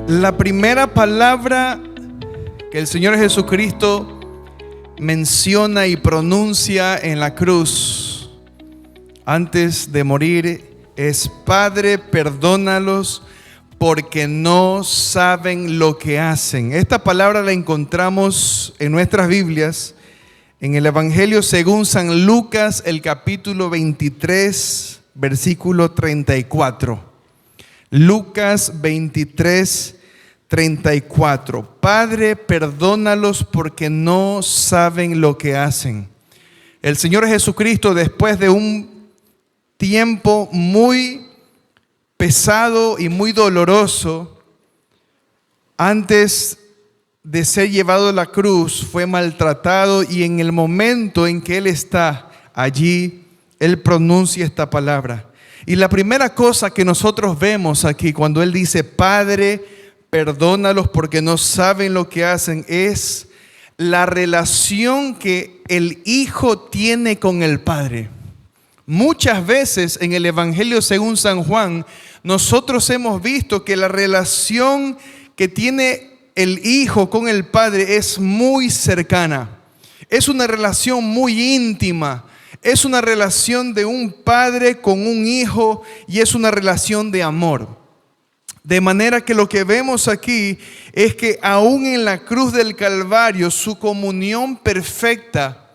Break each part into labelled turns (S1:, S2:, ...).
S1: La primera palabra que el Señor Jesucristo menciona y pronuncia en la cruz antes de morir es: Padre, perdónalos porque no saben lo que hacen. Esta palabra la encontramos en nuestras Biblias en el Evangelio según San Lucas, el capítulo 23, versículo 34. Lucas 23, 34. Padre, perdónalos porque no saben lo que hacen. El Señor Jesucristo, después de un tiempo muy pesado y muy doloroso, antes de ser llevado a la cruz, fue maltratado, y en el momento en que Él está allí, Él pronuncia esta palabra. Y la primera cosa que nosotros vemos aquí cuando Él dice: Padre, perdónalos porque no saben lo que hacen, es la relación que el Hijo tiene con el Padre. Muchas veces en el Evangelio según San Juan, nosotros hemos visto que la relación que tiene el Hijo con el Padre es muy cercana. Es una relación muy íntima. Es una relación de un padre con un hijo, y es una relación de amor. De manera que lo que vemos aquí es que aún en la cruz del Calvario, su comunión perfecta,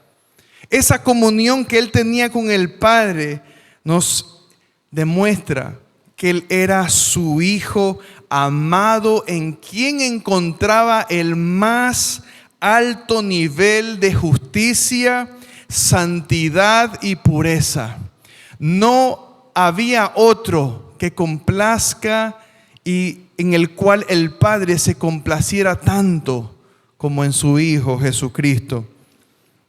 S1: esa comunión que Él tenía con el Padre, nos demuestra que Él era su Hijo amado, en quien encontraba el más alto nivel de justicia, santidad y pureza. No había otro que complazca y en el cual el Padre se complaciera tanto como en su Hijo Jesucristo.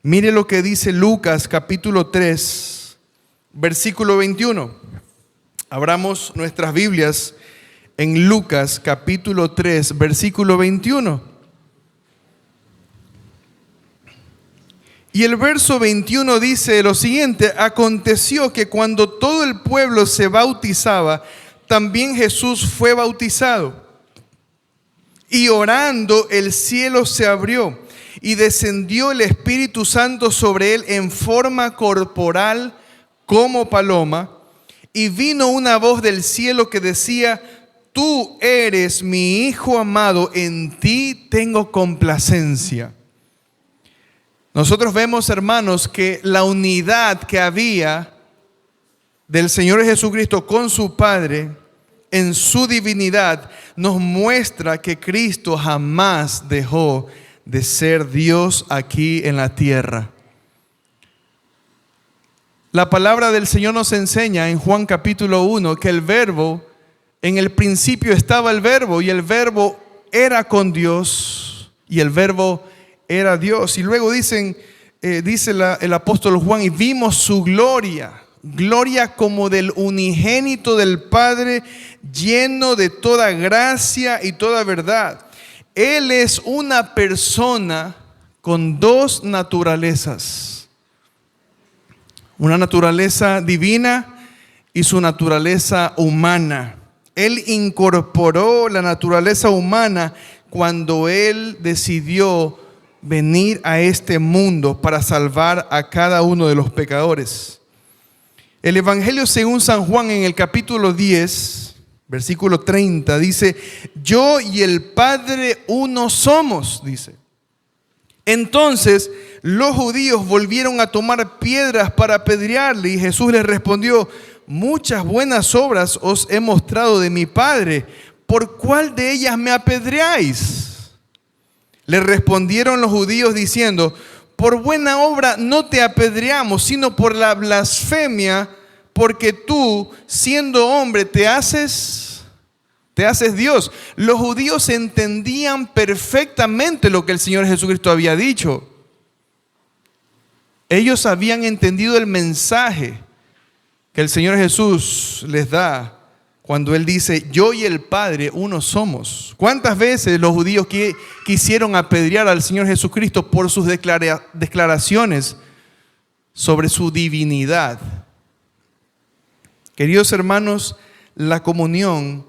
S1: Mire lo que dice Lucas capítulo 3, versículo 21. Abramos nuestras Biblias en Lucas capítulo 3, versículo 21. Y el verso 21 dice lo siguiente: aconteció que cuando todo el pueblo se bautizaba, también Jesús fue bautizado. Y orando, el cielo se abrió y descendió el Espíritu Santo sobre él en forma corporal como paloma. Y vino una voz del cielo que decía: Tú eres mi Hijo amado, en ti tengo complacencia. Nosotros vemos, hermanos, que la unidad que había del Señor Jesucristo con su Padre en su divinidad nos muestra que Cristo jamás dejó de ser Dios aquí en la tierra. La palabra del Señor nos enseña en Juan capítulo 1 que el Verbo, en el principio estaba el Verbo, y el Verbo era con Dios, y el Verbo era Dios. Y luego dice el apóstol Juan: y vimos su gloria como del unigénito del Padre, lleno de toda gracia y toda verdad. Él es una persona con dos naturalezas: una naturaleza divina y su naturaleza humana. Él incorporó la naturaleza humana cuando Él decidió venir a este mundo para salvar a cada uno de los pecadores. El Evangelio según San Juan en el capítulo 10, versículo 30, dice: Yo y el Padre uno somos, dice. Entonces los judíos volvieron a tomar piedras para apedrearle, y Jesús les respondió: Muchas buenas obras os he mostrado de mi Padre, ¿por cuál de ellas me apedreáis? Le respondieron los judíos diciendo: Por buena obra no te apedreamos, sino por la blasfemia, porque tú, siendo hombre, te haces Dios. Los judíos entendían perfectamente lo que el Señor Jesucristo había dicho. Ellos habían entendido el mensaje que el Señor Jesús les da cuando Él dice: Yo y el Padre uno somos. ¿Cuántas veces los judíos quisieron apedrear al Señor Jesucristo por sus declaraciones sobre su divinidad? Queridos hermanos, la comunión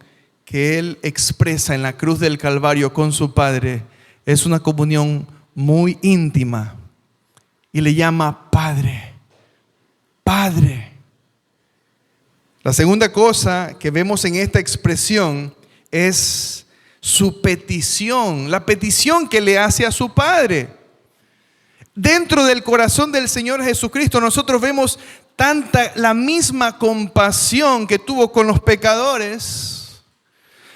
S1: que Él expresa en la cruz del Calvario con su Padre es una comunión muy íntima y le llama Padre, Padre. La segunda cosa que vemos en esta expresión es su petición, la petición que le hace a su Padre. Dentro del corazón del Señor Jesucristo nosotros vemos la misma compasión que tuvo con los pecadores,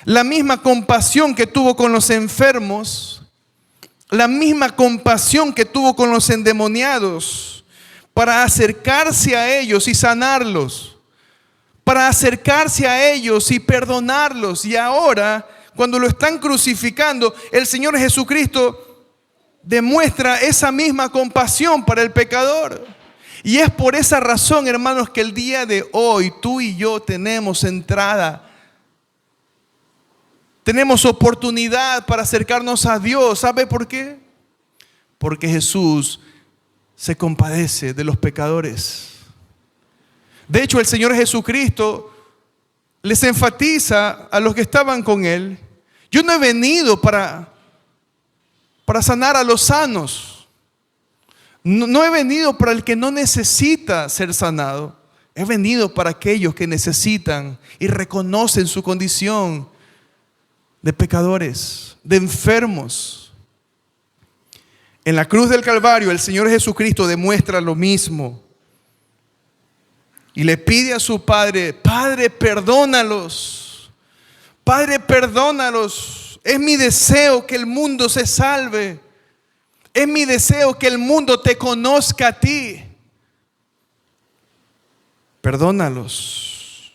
S1: la misma compasión que tuvo con los enfermos, la misma compasión que tuvo con los endemoniados, para acercarse a ellos y sanarlos, para acercarse a ellos y perdonarlos. Y ahora, cuando lo están crucificando, el Señor Jesucristo demuestra esa misma compasión para el pecador. Y es por esa razón, hermanos, que el día de hoy tú y yo tenemos entrada, tenemos oportunidad para acercarnos a Dios. ¿Sabe por qué? Porque Jesús se compadece de los pecadores. De hecho, el Señor Jesucristo les enfatiza a los que estaban con Él: yo no he venido para sanar a los sanos. No he venido para el que no necesita ser sanado. He venido para aquellos que necesitan y reconocen su condición de pecadores, de enfermos. En la cruz del Calvario el Señor Jesucristo demuestra lo mismo y le pide a su Padre: Padre, perdónalos. Padre, perdónalos. Es mi deseo que el mundo se salve. Es mi deseo que el mundo te conozca a ti. Perdónalos.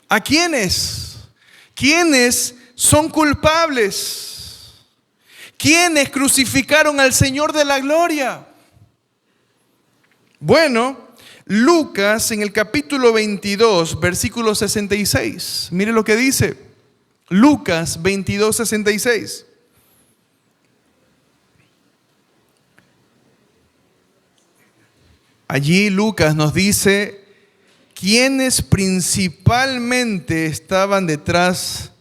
S1: ¿A quiénes? ¿Quiénes son culpables? ¿Quiénes crucificaron al Señor de la gloria? Bueno, Lucas en el capítulo 22, versículo 66. Mire lo que dice. Lucas 22, 66. Allí Lucas nos dice quiénes principalmente estaban detrás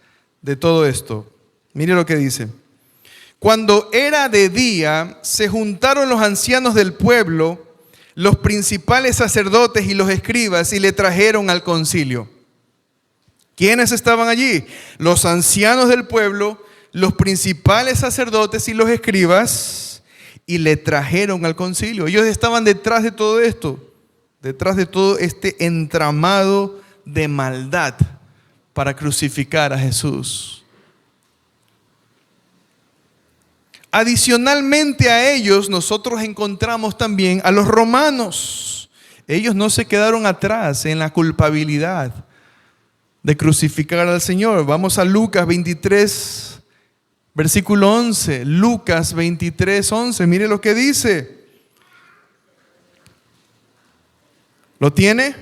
S1: de todo esto. Mire lo que dice. Cuando era de día, se juntaron los ancianos del pueblo, los principales sacerdotes y los escribas, y le trajeron al concilio. ¿Quiénes estaban allí? Los ancianos del pueblo, los principales sacerdotes y los escribas, y le trajeron al concilio. Ellos estaban detrás de todo esto, detrás de todo este entramado de maldad para crucificar a Jesús. Adicionalmente a ellos, nosotros encontramos también a los romanos. Ellos no se quedaron atrás en la culpabilidad de crucificar al Señor. Vamos a Lucas 23, versículo 11. Lucas 23, 11. Mire lo que dice. ¿Lo tiene?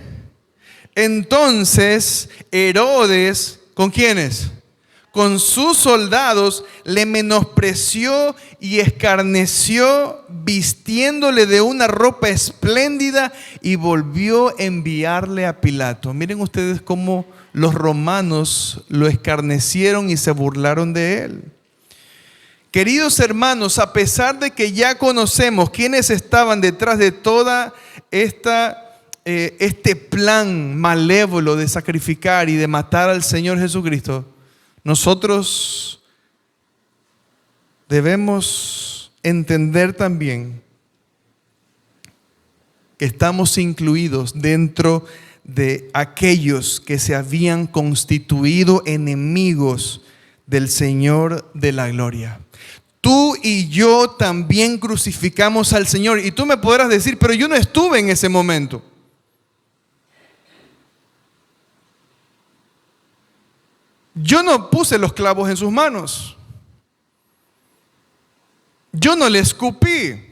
S1: Entonces Herodes, ¿con quiénes? Con sus soldados le menospreció y escarneció, vistiéndole de una ropa espléndida, y volvió a enviarle a Pilato. Miren ustedes cómo los romanos lo escarnecieron y se burlaron de él. Queridos hermanos, a pesar de que ya conocemos quiénes estaban detrás de toda este plan malévolo de sacrificar y de matar al Señor Jesucristo, nosotros debemos entender también que estamos incluidos dentro de aquellos que se habían constituido enemigos del Señor de la gloria. Tú y yo también crucificamos al Señor. Y tú me podrás decir: pero yo no estuve en ese momento. Yo no puse los clavos en sus manos. Yo no le escupí.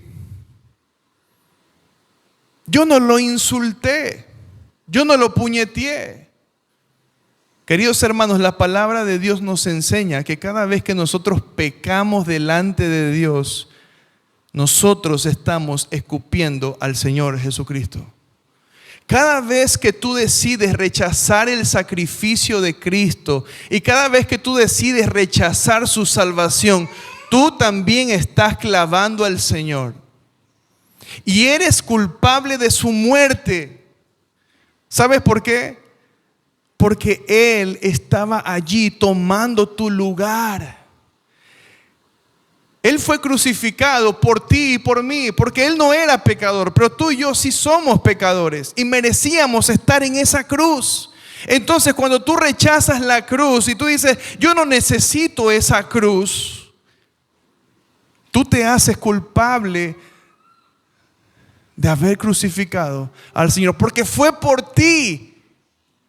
S1: Yo no lo insulté. Yo no lo puñeteé. Queridos hermanos, la palabra de Dios nos enseña que cada vez que nosotros pecamos delante de Dios, nosotros estamos escupiendo al Señor Jesucristo. Cada vez que tú decides rechazar el sacrificio de Cristo y cada vez que tú decides rechazar su salvación, tú también estás clavando al Señor. Y eres culpable de su muerte. ¿Sabes por qué? Porque Él estaba allí tomando tu lugar. Él fue crucificado por ti y por mí, porque Él no era pecador, pero tú y yo sí somos pecadores y merecíamos estar en esa cruz. Entonces, cuando tú rechazas la cruz y tú dices, yo no necesito esa cruz, tú te haces culpable de haber crucificado al Señor, porque fue por ti.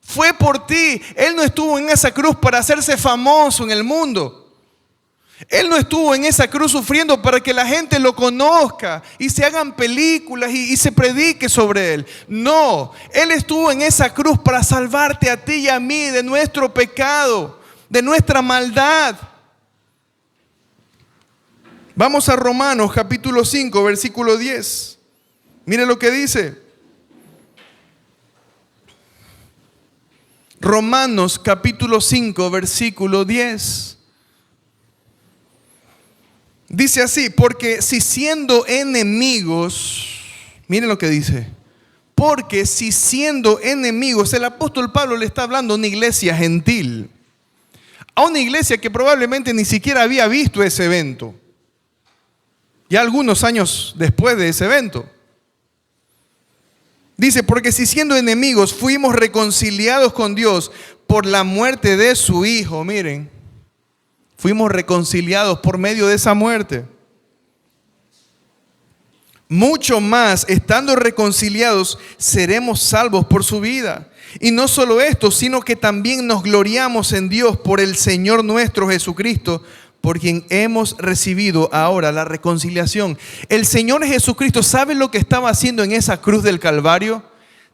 S1: Fue por ti. Él no estuvo en esa cruz para hacerse famoso en el mundo. Él no estuvo en esa cruz sufriendo para que la gente lo conozca y se hagan películas y se predique sobre Él. No, Él estuvo en esa cruz para salvarte a ti y a mí de nuestro pecado, de nuestra maldad. Vamos a Romanos capítulo 5, versículo 10. Mire lo que dice. Romanos capítulo 5, versículo 10. Dice así, porque si siendo enemigos, miren lo que dice, porque si siendo enemigos, el apóstol Pablo le está hablando a una iglesia gentil, a una iglesia que probablemente ni siquiera había visto ese evento, ya algunos años después de ese evento. Dice, porque si siendo enemigos fuimos reconciliados con Dios por la muerte de su Hijo, miren, fuimos reconciliados por medio de esa muerte. Mucho más, estando reconciliados, seremos salvos por su vida. Y no solo esto, sino que también nos gloriamos en Dios por el Señor nuestro Jesucristo, por quien hemos recibido ahora la reconciliación. El Señor Jesucristo, ¿sabe lo que estaba haciendo en esa cruz del Calvario?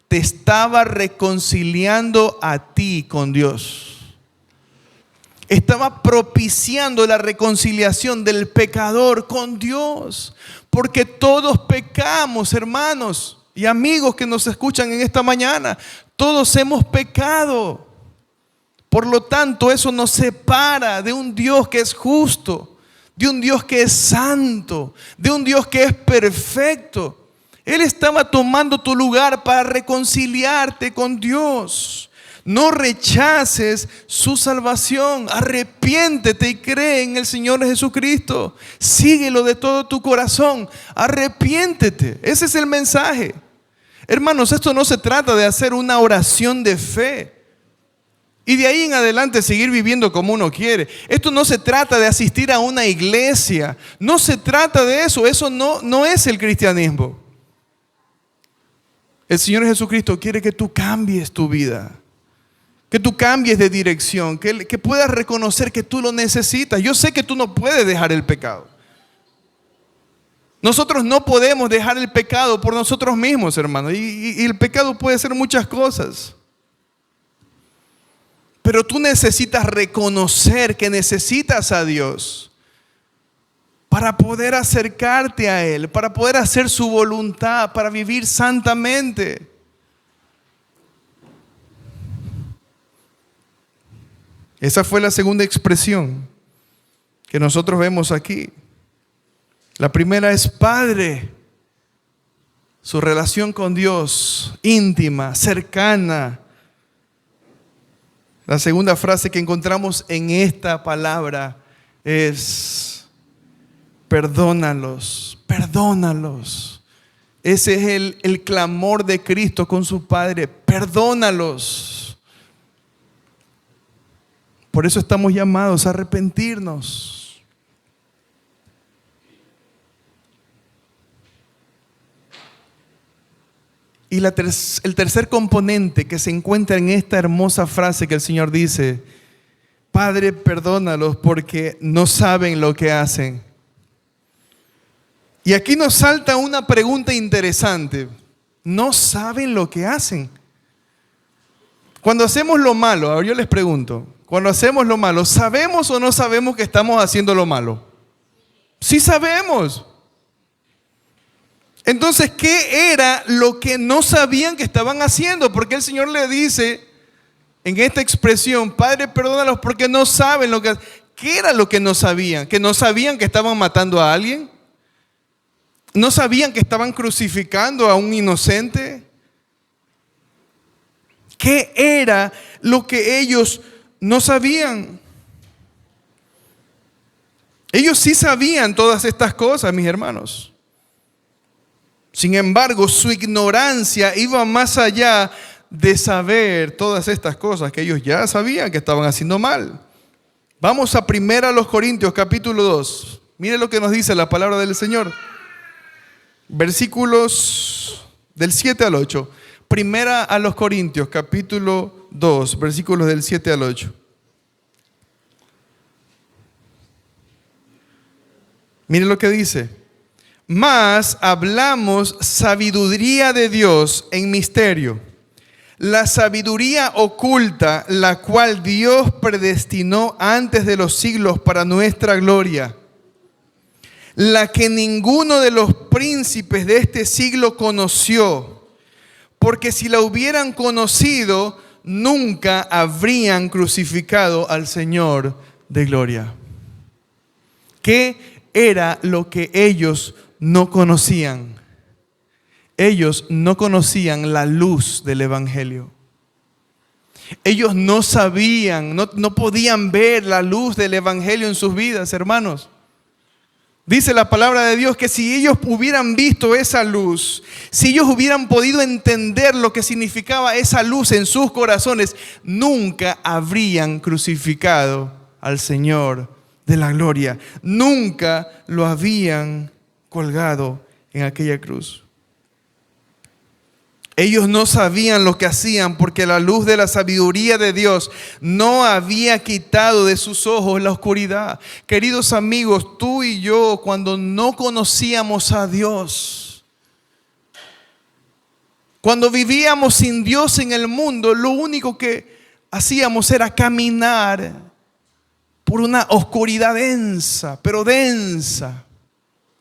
S1: Te estaba reconciliando a ti con Dios. Estaba propiciando la reconciliación del pecador con Dios. Porque todos pecamos, hermanos y amigos que nos escuchan en esta mañana. Todos hemos pecado. Por lo tanto, eso nos separa de un Dios que es justo, de un Dios que es santo, de un Dios que es perfecto. Él estaba tomando tu lugar para reconciliarte con Dios. No rechaces su salvación. Arrepiéntete y cree en el Señor Jesucristo. Síguelo de todo tu corazón. Arrepiéntete. Ese es el mensaje. Hermanos, esto no se trata de hacer una oración de fe y de ahí en adelante seguir viviendo como uno quiere. Esto no se trata de asistir a una iglesia. No se trata de eso. Eso no es el cristianismo. El Señor Jesucristo quiere que tú cambies tu vida. Que tú cambies de dirección, que puedas reconocer que tú lo necesitas. Yo sé que tú no puedes dejar el pecado. Nosotros no podemos dejar el pecado por nosotros mismos, hermano. Y el pecado puede ser muchas cosas. Pero tú necesitas reconocer que necesitas a Dios para poder acercarte a Él, para poder hacer su voluntad, para vivir santamente. Esa fue la segunda expresión que nosotros vemos aquí. La primera es Padre. Su relación con Dios, íntima, cercana. La segunda frase que encontramos en esta palabra es perdónalos, perdónalos. Ese es el clamor de Cristo con su Padre, perdónalos. Por eso estamos llamados a arrepentirnos. Y el tercer componente que se encuentra en esta hermosa frase que el Señor dice, Padre, perdónalos porque no saben lo que hacen. Y aquí nos salta una pregunta interesante. ¿No saben lo que hacen? Cuando hacemos lo malo, ahora yo les pregunto, cuando hacemos lo malo, ¿sabemos o no sabemos que estamos haciendo lo malo? Sí sabemos. Entonces, ¿qué era lo que no sabían que estaban haciendo? Porque el Señor le dice en esta expresión, Padre, perdónalos porque no saben lo que hacen. ¿Qué era lo que no sabían? ¿Que no sabían que estaban matando a alguien? ¿No sabían que estaban crucificando a un inocente? ¿Qué era lo que ellos no sabían? Ellos sí sabían todas estas cosas, mis hermanos. Sin embargo, su ignorancia iba más allá de saber todas estas cosas que ellos ya sabían que estaban haciendo mal. Vamos a 1 Corintios capítulo 2. Mire lo que nos dice la palabra del Señor. Versículos del 7 al 8. 1 Corintios capítulo 2, versículos del 7 al 8. Mire lo que dice. Mas hablamos sabiduría de Dios en misterio, la sabiduría oculta, la cual Dios predestinó antes de los siglos para nuestra gloria, la que ninguno de los príncipes de este siglo conoció, porque si la hubieran conocido, nunca habrían crucificado al Señor de gloria. ¿Qué era lo que ellos no conocían? Ellos no conocían la luz del Evangelio. Ellos no sabían, no podían ver la luz del Evangelio en sus vidas, hermanos. Dice la palabra de Dios que si ellos hubieran visto esa luz, si ellos hubieran podido entender lo que significaba esa luz en sus corazones, nunca habrían crucificado al Señor de la gloria. Nunca lo habían colgado en aquella cruz. Ellos no sabían lo que hacían porque la luz de la sabiduría de Dios no había quitado de sus ojos la oscuridad. Queridos amigos, tú y yo, cuando no conocíamos a Dios, cuando vivíamos sin Dios en el mundo, lo único que hacíamos era caminar por una oscuridad densa, pero densa.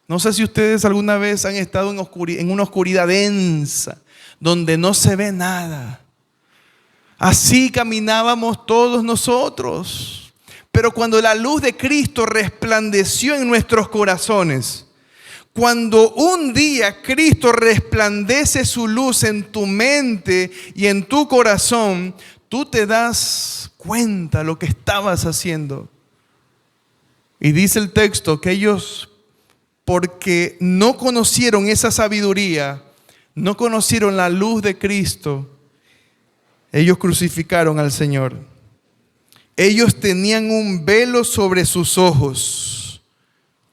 S1: No sé si ustedes alguna vez han estado en una oscuridad densa, donde no se ve nada. Así caminábamos todos nosotros. Pero cuando la luz de Cristo resplandeció en nuestros corazones, cuando un día Cristo resplandece su luz en tu mente y en tu corazón, tú te das cuenta lo que estabas haciendo. Y dice el texto que ellos, porque no conocieron esa sabiduría, no conocieron la luz de Cristo, ellos crucificaron al Señor. Ellos tenían un velo sobre sus ojos,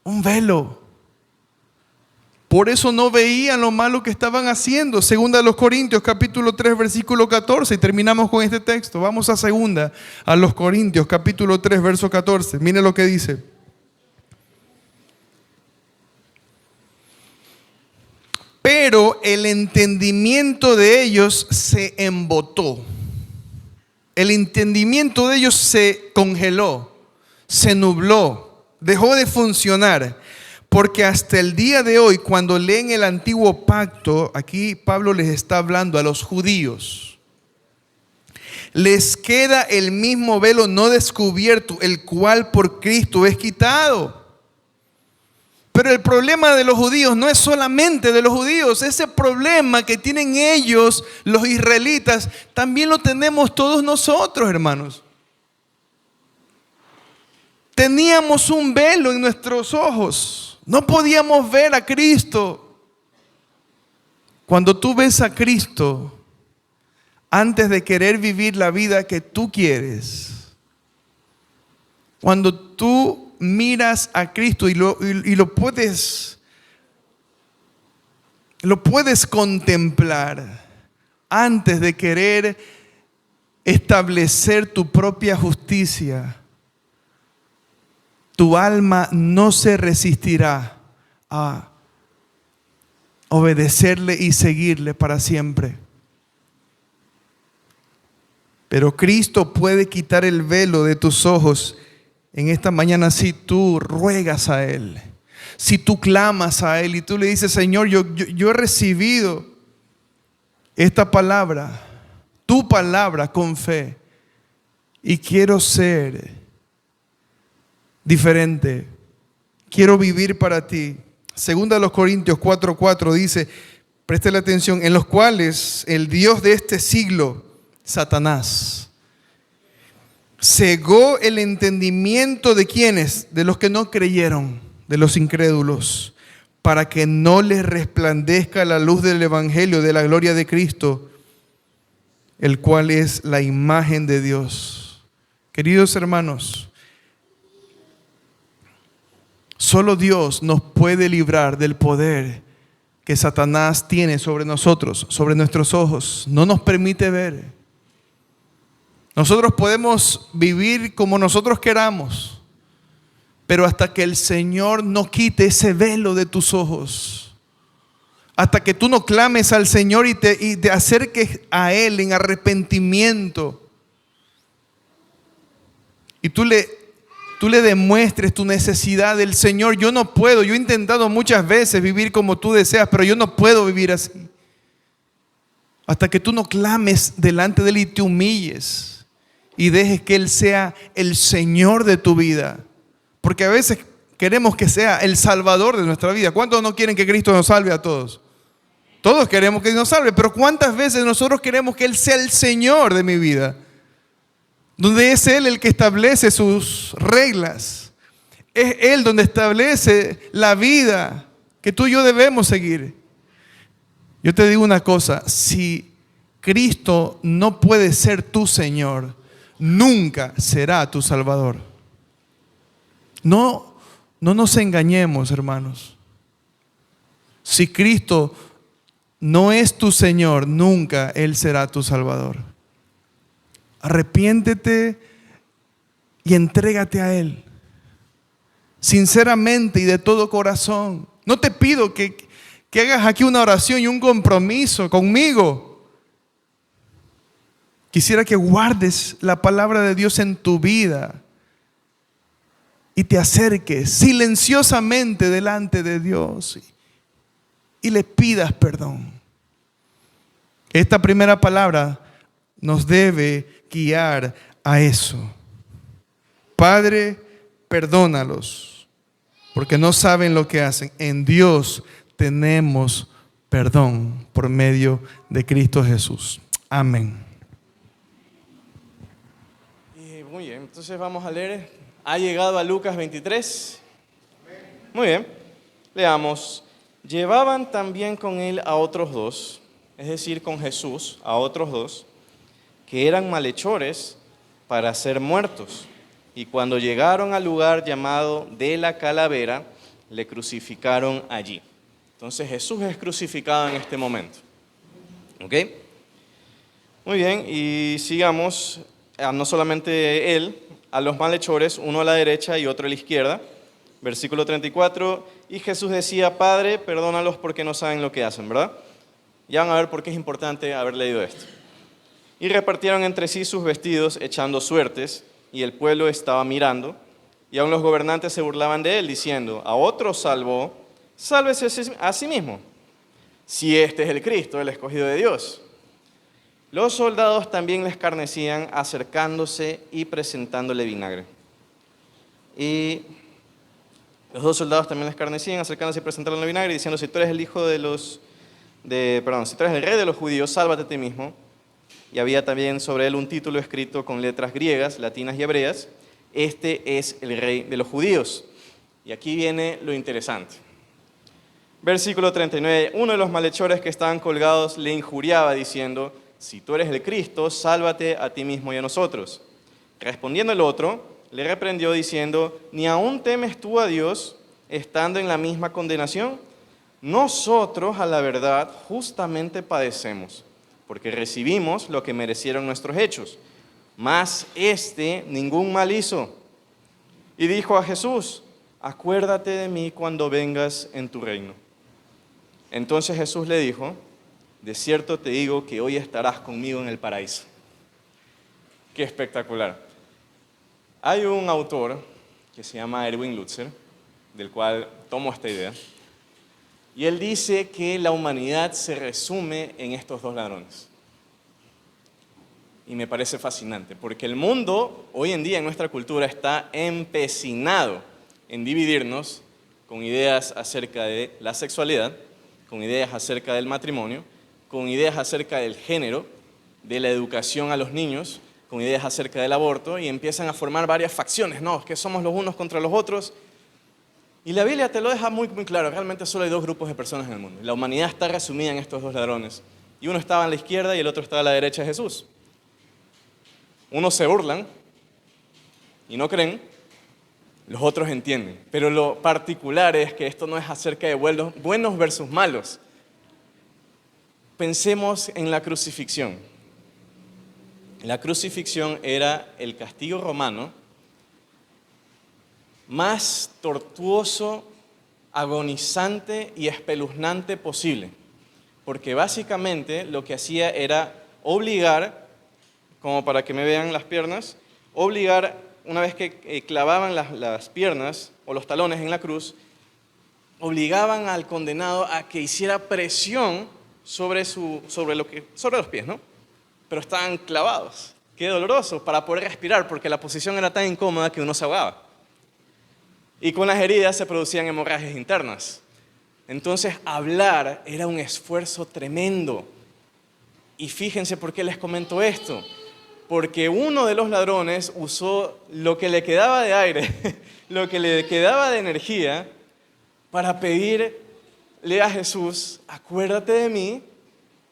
S1: un velo. Por eso no veían lo malo que estaban haciendo. Segunda a los Corintios, capítulo 3, versículo 14. Y terminamos con este texto. Vamos a segunda a los Corintios, capítulo 3, verso 14. Miren lo que dice. Pero el entendimiento de ellos se embotó. El entendimiento de ellos se congeló, se nubló, dejó de funcionar. Porque hasta el día de hoy, cuando leen el antiguo pacto, aquí Pablo les está hablando a los judíos, les queda el mismo velo no descubierto, el cual por Cristo es quitado. Pero el problema de los judíos no es solamente de los judíos. Ese problema que tienen ellos, los israelitas, también lo tenemos todos nosotros, hermanos. Teníamos un velo en nuestros ojos. No podíamos ver a Cristo. Cuando tú ves a Cristo, antes de querer vivir la vida que tú quieres, cuando tú miras a Cristo y lo puedes contemplar antes de querer establecer tu propia justicia, tu alma no se resistirá a obedecerle y seguirle para siempre. Pero Cristo puede quitar el velo de tus ojos en esta mañana si tú ruegas a Él. Si tú clamas a Él y tú le dices, Señor, yo he recibido esta palabra, tu palabra con fe, y quiero ser diferente, quiero vivir para ti. Segunda de los Corintios 4:4 dice, préstale atención, en los cuales el Dios de este siglo, Satanás, cegó el entendimiento de quienes, de los que no creyeron, de los incrédulos, para que no les resplandezca la luz del evangelio de la gloria de Cristo, el cual es la imagen de Dios. Queridos hermanos, solo Dios nos puede librar del poder que Satanás tiene sobre nosotros, sobre nuestros ojos. No nos permite ver. Nosotros podemos vivir como nosotros queramos, pero hasta que el Señor no quite ese velo de tus ojos, hasta que tú no clames al Señor y te acerques a Él en arrepentimiento, y tú le demuestres tu necesidad del Señor. Yo no puedo, yo he intentado muchas veces vivir como tú deseas, pero yo no puedo vivir así. Hasta que tú no clames delante de Él y te humilles y dejes que Él sea el Señor de tu vida. Porque a veces queremos que sea el Salvador de nuestra vida. ¿Cuántos no quieren que Cristo nos salve a todos? Todos queremos que Él nos salve, pero ¿cuántas veces nosotros queremos que Él sea el Señor de mi vida? Donde es Él el que establece sus reglas. Es Él donde establece la vida que tú y yo debemos seguir. Yo te digo una cosa, si Cristo no puede ser tu Señor, nunca será tu Salvador. No nos engañemos, hermanos. Si Cristo no es tu Señor, nunca Él será tu Salvador. Arrepiéntete y entrégate a Él, sinceramente y de todo corazón. No te pido que hagas aquí una oración y un compromiso conmigo. Quisiera que guardes la palabra de Dios en tu vida y te acerques silenciosamente delante de Dios y le pidas perdón. Esta primera palabra nos debe guiar a eso. Padre, perdónalos, porque no saben lo que hacen. En Dios tenemos perdón por medio de Cristo Jesús. Amén.
S2: Muy bien, entonces vamos a leer. Ha llegado a Lucas 23. Muy bien, leamos. Llevaban también con él a otros dos, es decir, con Jesús, a otros dos, que eran malhechores para ser muertos. Y cuando llegaron al lugar llamado de la Calavera, le crucificaron allí. Entonces Jesús es crucificado en este momento. ¿Ok? Muy bien, y sigamos. No solamente él, a los malhechores, uno a la derecha y otro a la izquierda. Versículo 34, y Jesús decía, Padre, perdónalos porque no saben lo que hacen, ¿verdad? Ya van a ver por qué es importante haber leído esto. Y repartieron entre sí sus vestidos, echando suertes, y el pueblo estaba mirando, y aun los gobernantes se burlaban de él, diciendo, a otro salvó, sálvese a sí mismo, si este es el Cristo, el escogido de Dios. Los soldados también le escarnecían, acercándose y presentándole vinagre. Y los dos soldados también le escarnecían, acercándose y presentándole vinagre, diciendo, si tú eres el hijo si tú eres el rey de los judíos, sálvate a ti mismo. Y había también sobre él un título escrito con letras griegas, latinas y hebreas, este es el rey de los judíos. Y aquí viene lo interesante. Versículo 39, uno de los malhechores que estaban colgados le injuriaba diciendo, si tú eres el Cristo, sálvate a ti mismo y a nosotros. Respondiendo el otro, le reprendió diciendo, ¿ni aún temes tú a Dios estando en la misma condenación? Nosotros, a la verdad, justamente padecemos, porque recibimos lo que merecieron nuestros hechos, mas este ningún mal hizo. Y dijo a Jesús, acuérdate de mí cuando vengas en tu reino. Entonces Jesús le dijo, de cierto te digo que hoy estarás conmigo en el paraíso. Qué espectacular. Hay un autor que se llama Erwin Lutzer, del cual tomo esta idea. Y él dice que la humanidad se resume en estos dos ladrones. Y me parece fascinante, porque el mundo hoy en día en nuestra cultura está empecinado en dividirnos con ideas acerca de la sexualidad, con ideas acerca del matrimonio, con ideas acerca del género, de la educación a los niños, con ideas acerca del aborto, y empiezan a formar varias facciones, ¿no? Que somos los unos contra los otros. Y la Biblia te lo deja muy, muy claro. Realmente solo hay dos grupos de personas en el mundo. La humanidad está resumida en estos dos ladrones. Y uno estaba a la izquierda y el otro estaba a la derecha de Jesús. Unos se burlan y no creen, los otros entienden. Pero lo particular es que esto no es acerca de buenos versus malos. Pensemos en la crucifixión. La crucifixión era el castigo romano más tortuoso, agonizante y espeluznante posible. Porque básicamente lo que hacía era obligar, como para que me vean las piernas, obligar, una vez que clavaban las piernas o los talones en la cruz, obligaban al condenado a que hiciera presión sobre los pies, ¿no? Pero estaban clavados. Qué doloroso para poder respirar, porque la posición era tan incómoda que uno se ahogaba. Y con las heridas se producían hemorragias internas. Entonces, hablar era un esfuerzo tremendo. Y fíjense por qué les comento esto. Porque uno de los ladrones usó lo que le quedaba de aire, lo que le quedaba de energía, para pedirle a Jesús, acuérdate de mí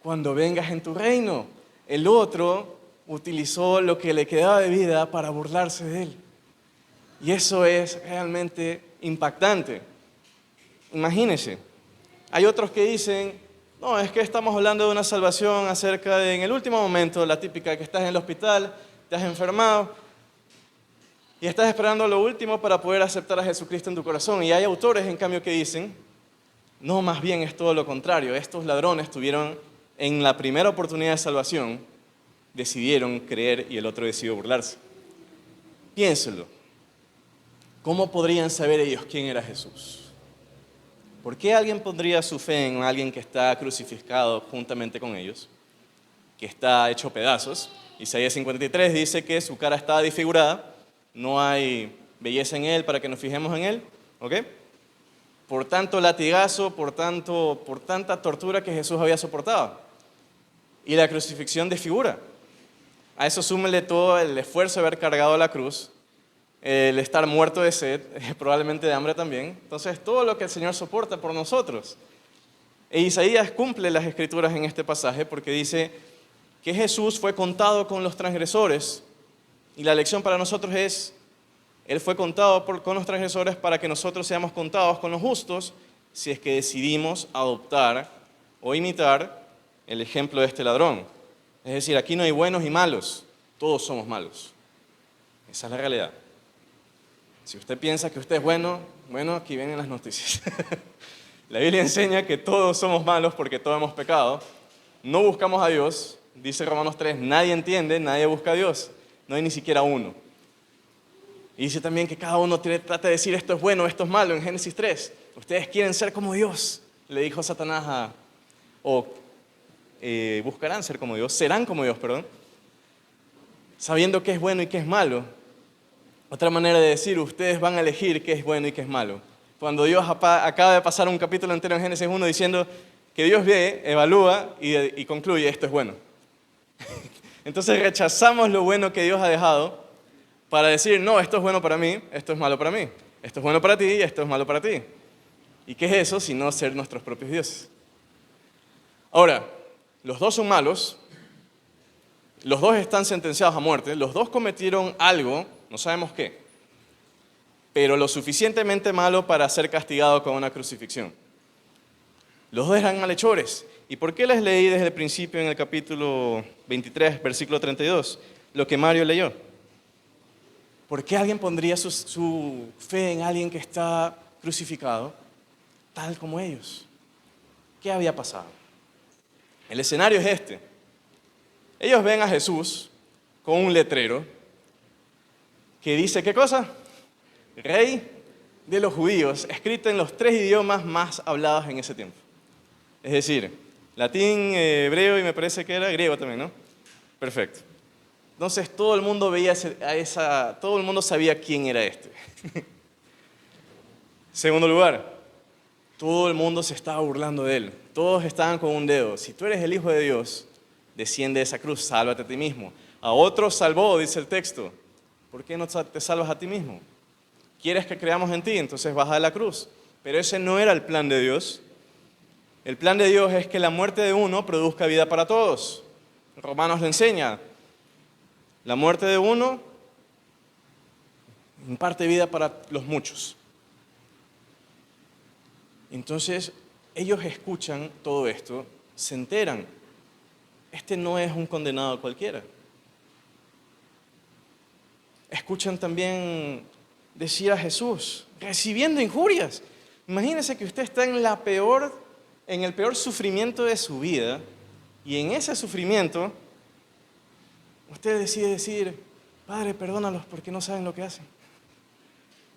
S2: cuando vengas en tu reino. El otro utilizó lo que le quedaba de vida para burlarse de él. Y eso es realmente impactante. Imagínense, hay otros que dicen, no, es que estamos hablando de una salvación acerca de, en el último momento, la típica que estás en el hospital, te has enfermado y estás esperando lo último para poder aceptar a Jesucristo en tu corazón. Y hay autores, en cambio, que dicen, no, más bien es todo lo contrario. Estos ladrones tuvieron, en la primera oportunidad de salvación, decidieron creer y el otro decidió burlarse. Piénselo. ¿Cómo podrían saber ellos quién era Jesús? ¿Por qué alguien pondría su fe en alguien que está crucificado juntamente con ellos, que está hecho pedazos? Isaías 53 dice que su cara estaba desfigurada, no hay belleza en él para que nos fijemos en él, ¿ok? Por tanto latigazo, por tanta tortura que Jesús había soportado. Y la crucifixión desfigura. A eso súmele todo el esfuerzo de haber cargado la cruz, el estar muerto de sed, probablemente de hambre también. Entonces, todo lo que el Señor soporta por nosotros. E Isaías cumple las escrituras en este pasaje porque dice que Jesús fue contado con los transgresores. Y la lección para nosotros es, Él fue contado con los transgresores para que nosotros seamos contados con los justos si es que decidimos adoptar o imitar el ejemplo de este ladrón. Es decir, aquí no hay buenos y malos, todos somos malos. Esa es la realidad. Si usted piensa que usted es bueno, aquí vienen las noticias. La Biblia enseña que todos somos malos porque todos hemos pecado. No buscamos a Dios. Dice Romanos 3, nadie entiende, nadie busca a Dios. No hay ni siquiera uno. Y dice también que cada uno trata de decir esto es bueno, esto es malo. En Génesis 3, ustedes quieren ser como Dios, le dijo Satanás buscarán ser como Dios, serán como Dios, perdón. Sabiendo qué es bueno y qué es malo. Otra manera de decir, ustedes van a elegir qué es bueno y qué es malo. Cuando Dios acaba de pasar un capítulo entero en Génesis 1 diciendo que Dios ve, evalúa y concluye, esto es bueno. Entonces rechazamos lo bueno que Dios ha dejado para decir, no, esto es bueno para mí, esto es malo para mí. Esto es bueno para ti y esto es malo para ti. ¿Y qué es eso sino ser nuestros propios dioses? Ahora, los dos son malos, los dos están sentenciados a muerte, los dos cometieron algo, no sabemos qué, pero lo suficientemente malo para ser castigado con una crucifixión. Los dos eran malhechores. ¿Y por qué les leí desde el principio en el capítulo 23, versículo 32, lo que Mario leyó? ¿Por qué alguien pondría su fe en alguien que está crucificado tal como ellos? ¿Qué había pasado? El escenario es este. Ellos ven a Jesús con un letrero que dice, ¿qué cosa? Rey de los judíos, escrita en los 3 idiomas más hablados en ese tiempo. Es decir, latín, hebreo y me parece que era griego también, ¿no? Perfecto. Entonces todo el mundo todo el mundo sabía quién era este. Segundo lugar, todo el mundo se estaba burlando de él. Todos estaban con un dedo. Si tú eres el Hijo de Dios, desciende de esa cruz, sálvate a ti mismo. A otros salvó, dice el texto. ¿Por qué no te salvas a ti mismo? ¿Quieres que creamos en ti? Entonces baja de la cruz. Pero ese no era el plan de Dios. El plan de Dios es que la muerte de uno produzca vida para todos. Romanos le enseña. La muerte de uno imparte vida para los muchos. Entonces, ellos escuchan todo esto, se enteran. Este no es un condenado cualquiera. Escuchan también decir a Jesús, recibiendo injurias. Imagínense que usted está en el peor sufrimiento de su vida, y en ese sufrimiento, usted decide decir, Padre, perdónalos porque no saben lo que hacen.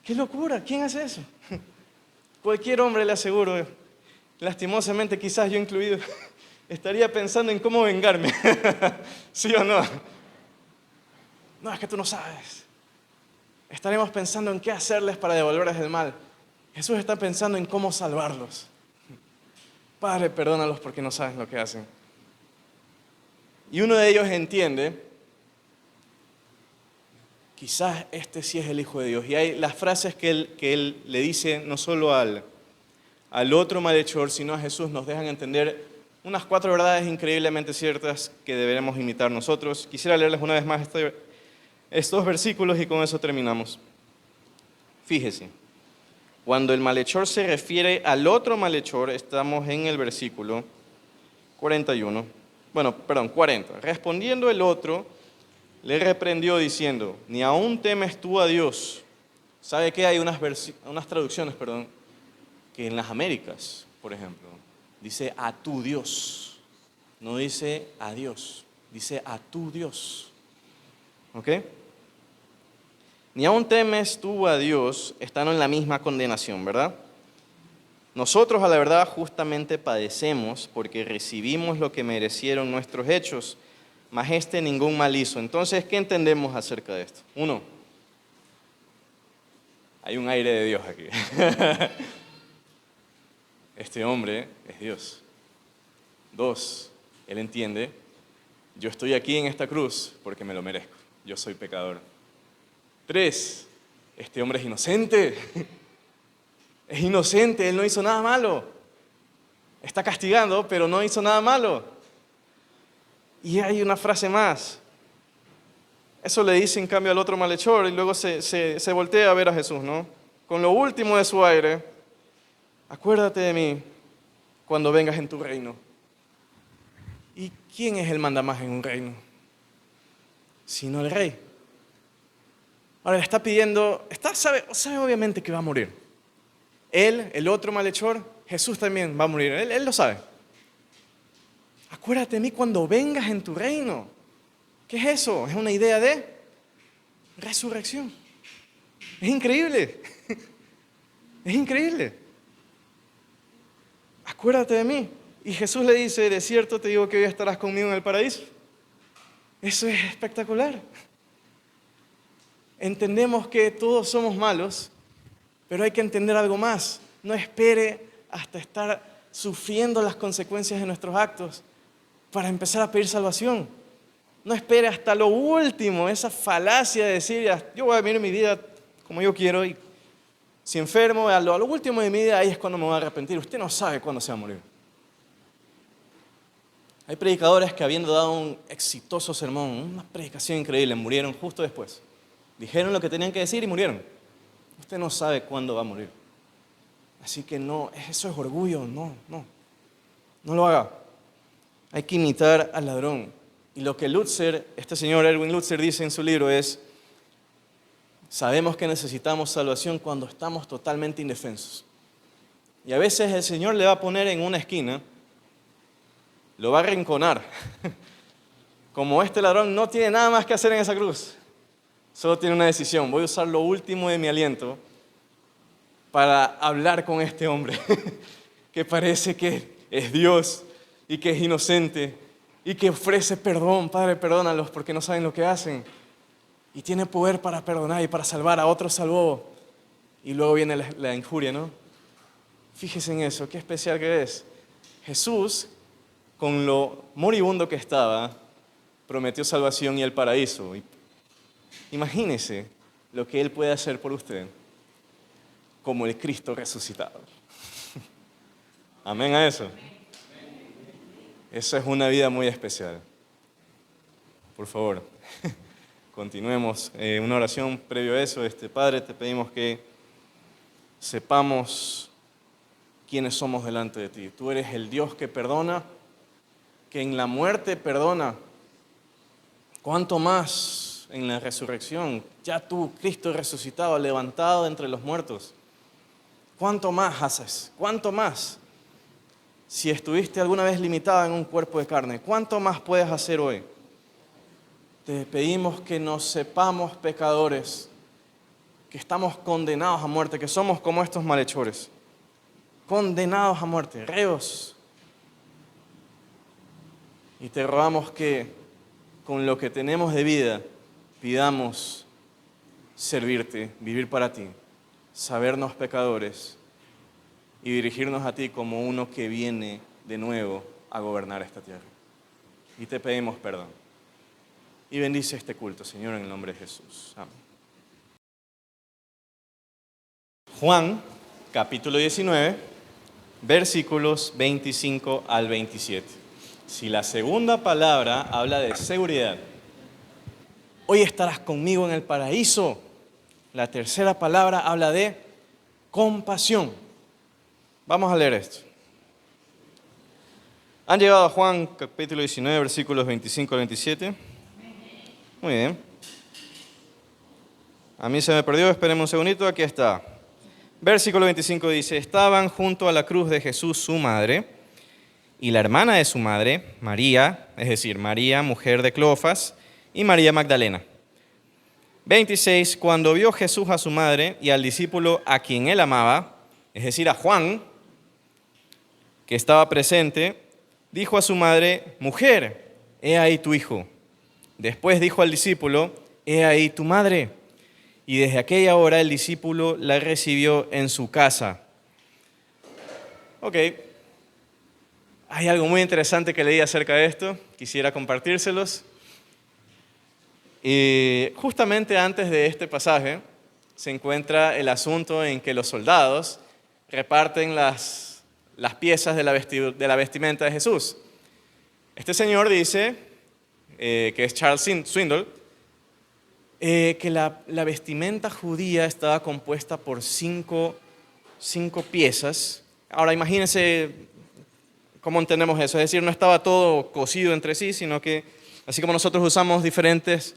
S2: ¡Qué locura! ¿Quién hace eso? Cualquier hombre, le aseguro, lastimosamente, quizás yo incluido, estaría pensando en cómo vengarme. ¿Sí o no? No, es que tú no sabes. Estaremos pensando en qué hacerles para devolverles el mal. Jesús está pensando en cómo salvarlos. Padre, perdónalos porque no saben lo que hacen. Y uno de ellos entiende, quizás este sí es el Hijo de Dios. Y hay las frases que él le dice no solo al otro malhechor, sino a Jesús, nos dejan entender unas 4 verdades increíblemente ciertas que deberemos imitar nosotros. Quisiera leerles una vez más estos versículos y con eso terminamos. Fíjese, cuando el malhechor se refiere al otro malhechor, estamos en el versículo 40. Respondiendo el otro, le reprendió diciendo, ¿ni aún temes tú a Dios? ¿Sabe qué? Hay unas traducciones, que en las Américas, por ejemplo, dice a tu Dios. No dice a Dios, dice a tu Dios. ¿Ok? Ni aún temes tú a Dios, están en la misma condenación, ¿verdad? Nosotros a la verdad justamente padecemos porque recibimos lo que merecieron nuestros hechos, mas este ningún mal hizo. Entonces, ¿qué entendemos acerca de esto? 1, hay un aire de Dios aquí. Este hombre es Dios. 2, él entiende, yo estoy aquí en esta cruz porque me lo merezco. Yo soy pecador. 3, este hombre es inocente. Es inocente, él no hizo nada malo. Está castigando, pero no hizo nada malo. Y hay una frase más. Eso le dice en cambio al otro malhechor y luego se voltea a ver a Jesús, ¿no? Con lo último de su aire, acuérdate de mí cuando vengas en tu reino. ¿Y quién es el mandamás en un reino? Sino el rey. Ahora le está pidiendo, sabe obviamente que va a morir. Él, el otro malhechor, Jesús también va a morir. Él lo sabe. Acuérdate de mí cuando vengas en tu reino. ¿Qué es eso? Es una idea de resurrección. Es increíble. Es increíble. Acuérdate de mí. Y Jesús le dice, de cierto te digo que hoy estarás conmigo en el paraíso. Eso es espectacular. Entendemos que todos somos malos, pero hay que entender algo más. No espere hasta estar sufriendo las consecuencias de nuestros actos para empezar a pedir salvación. No espere hasta lo último, esa falacia de decir, yo voy a vivir mi vida como yo quiero y si enfermo, a lo último de mi vida, ahí es cuando me voy a arrepentir. Usted no sabe cuándo se va a morir. Hay predicadores que habiendo dado un exitoso sermón, una predicación increíble, murieron justo después. Dijeron lo que tenían que decir y murieron. Usted no sabe cuándo va a morir. Así que no, eso es orgullo, no lo haga. Hay que imitar al ladrón. Y lo que este señor Erwin Lutzer dice en su libro es, sabemos que necesitamos salvación cuando estamos totalmente indefensos. Y a veces el Señor le va a poner en una esquina, lo va a arrinconar. Como este ladrón no tiene nada más que hacer en esa cruz. Solo tiene una decisión, voy a usar lo último de mi aliento para hablar con este hombre que parece que es Dios y que es inocente y que ofrece perdón. Padre, perdónalos porque no saben lo que hacen. Y tiene poder para perdonar y para salvar. A otros salvó. Y luego viene la injuria, ¿no? Fíjese en eso, qué especial que es. Jesús, con lo moribundo que estaba, prometió salvación y el paraíso. Imagínese lo que Él puede hacer por usted como el Cristo resucitado. Amén a eso. Eso es una vida muy especial. Por favor, continuemos. Una oración previo a eso. Padre, te pedimos que sepamos quiénes somos delante de ti. Tú eres el Dios que perdona, que en la muerte perdona. ¿Cuánto más en la resurrección? Ya tú, Cristo resucitado, levantado entre los muertos. ¿Cuánto más haces? ¿Cuánto más? Si estuviste alguna vez limitado en un cuerpo de carne, ¿cuánto más puedes hacer hoy? Te pedimos que nos sepamos pecadores, que estamos condenados a muerte, que somos como estos malhechores, condenados a muerte, reos. Y te rogamos que con lo que tenemos de vida pidamos servirte, vivir para ti, sabernos pecadores y dirigirnos a ti como uno que viene de nuevo a gobernar esta tierra. Y te pedimos perdón. Y bendice este culto, Señor, en el nombre de Jesús. Amén. Juan, capítulo 19, versículos 25 al 27. Si la segunda palabra habla de seguridad, hoy estarás conmigo en el paraíso. La tercera palabra habla de compasión. Vamos a leer esto. ¿Han llegado a Juan capítulo 19, versículos 25 al 27? Muy bien. A mí se me perdió, espérenme un segundito, aquí está. Versículo 25 dice, estaban junto a la cruz de Jesús su madre y la hermana de su madre, María, es decir, María, mujer de Cleofas, y María Magdalena. 26, cuando vio Jesús a su madre y al discípulo a quien él amaba, es decir, a Juan, que estaba presente, dijo a su madre, mujer, he ahí tu hijo. Después dijo al discípulo, he ahí tu madre. Y desde aquella hora el discípulo la recibió en su casa. Ok. Hay algo muy interesante que leí acerca de esto. Quisiera compartírselos. Y justamente antes de este pasaje se encuentra el asunto en que los soldados reparten las piezas de la vestimenta de Jesús. Este señor dice, que es Charles Swindoll, que la vestimenta judía estaba compuesta por cinco piezas. Ahora imagínense cómo entendemos eso, es decir, no estaba todo cosido entre sí, sino que así como nosotros usamos diferentes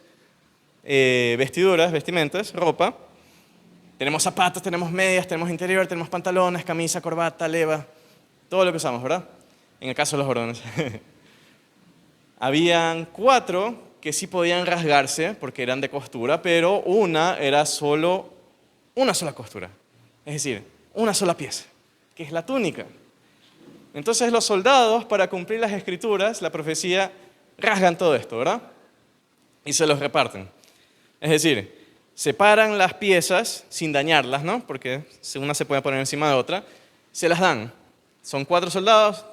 S2: vestimentas, ropa, tenemos zapatos, tenemos medias, tenemos interior, tenemos pantalones, camisa, corbata, leva, todo lo que usamos, ¿verdad? En el caso de los varones. Habían 4 que sí podían rasgarse porque eran de costura, pero una era solo una sola costura, es decir, una sola pieza, que es la túnica. Entonces los soldados, para cumplir las escrituras, la profecía, rasgan todo esto, ¿verdad? Y se los reparten. Es decir, separan las piezas sin dañarlas, ¿no? Porque una se puede poner encima de otra, se las dan. Son 4 soldados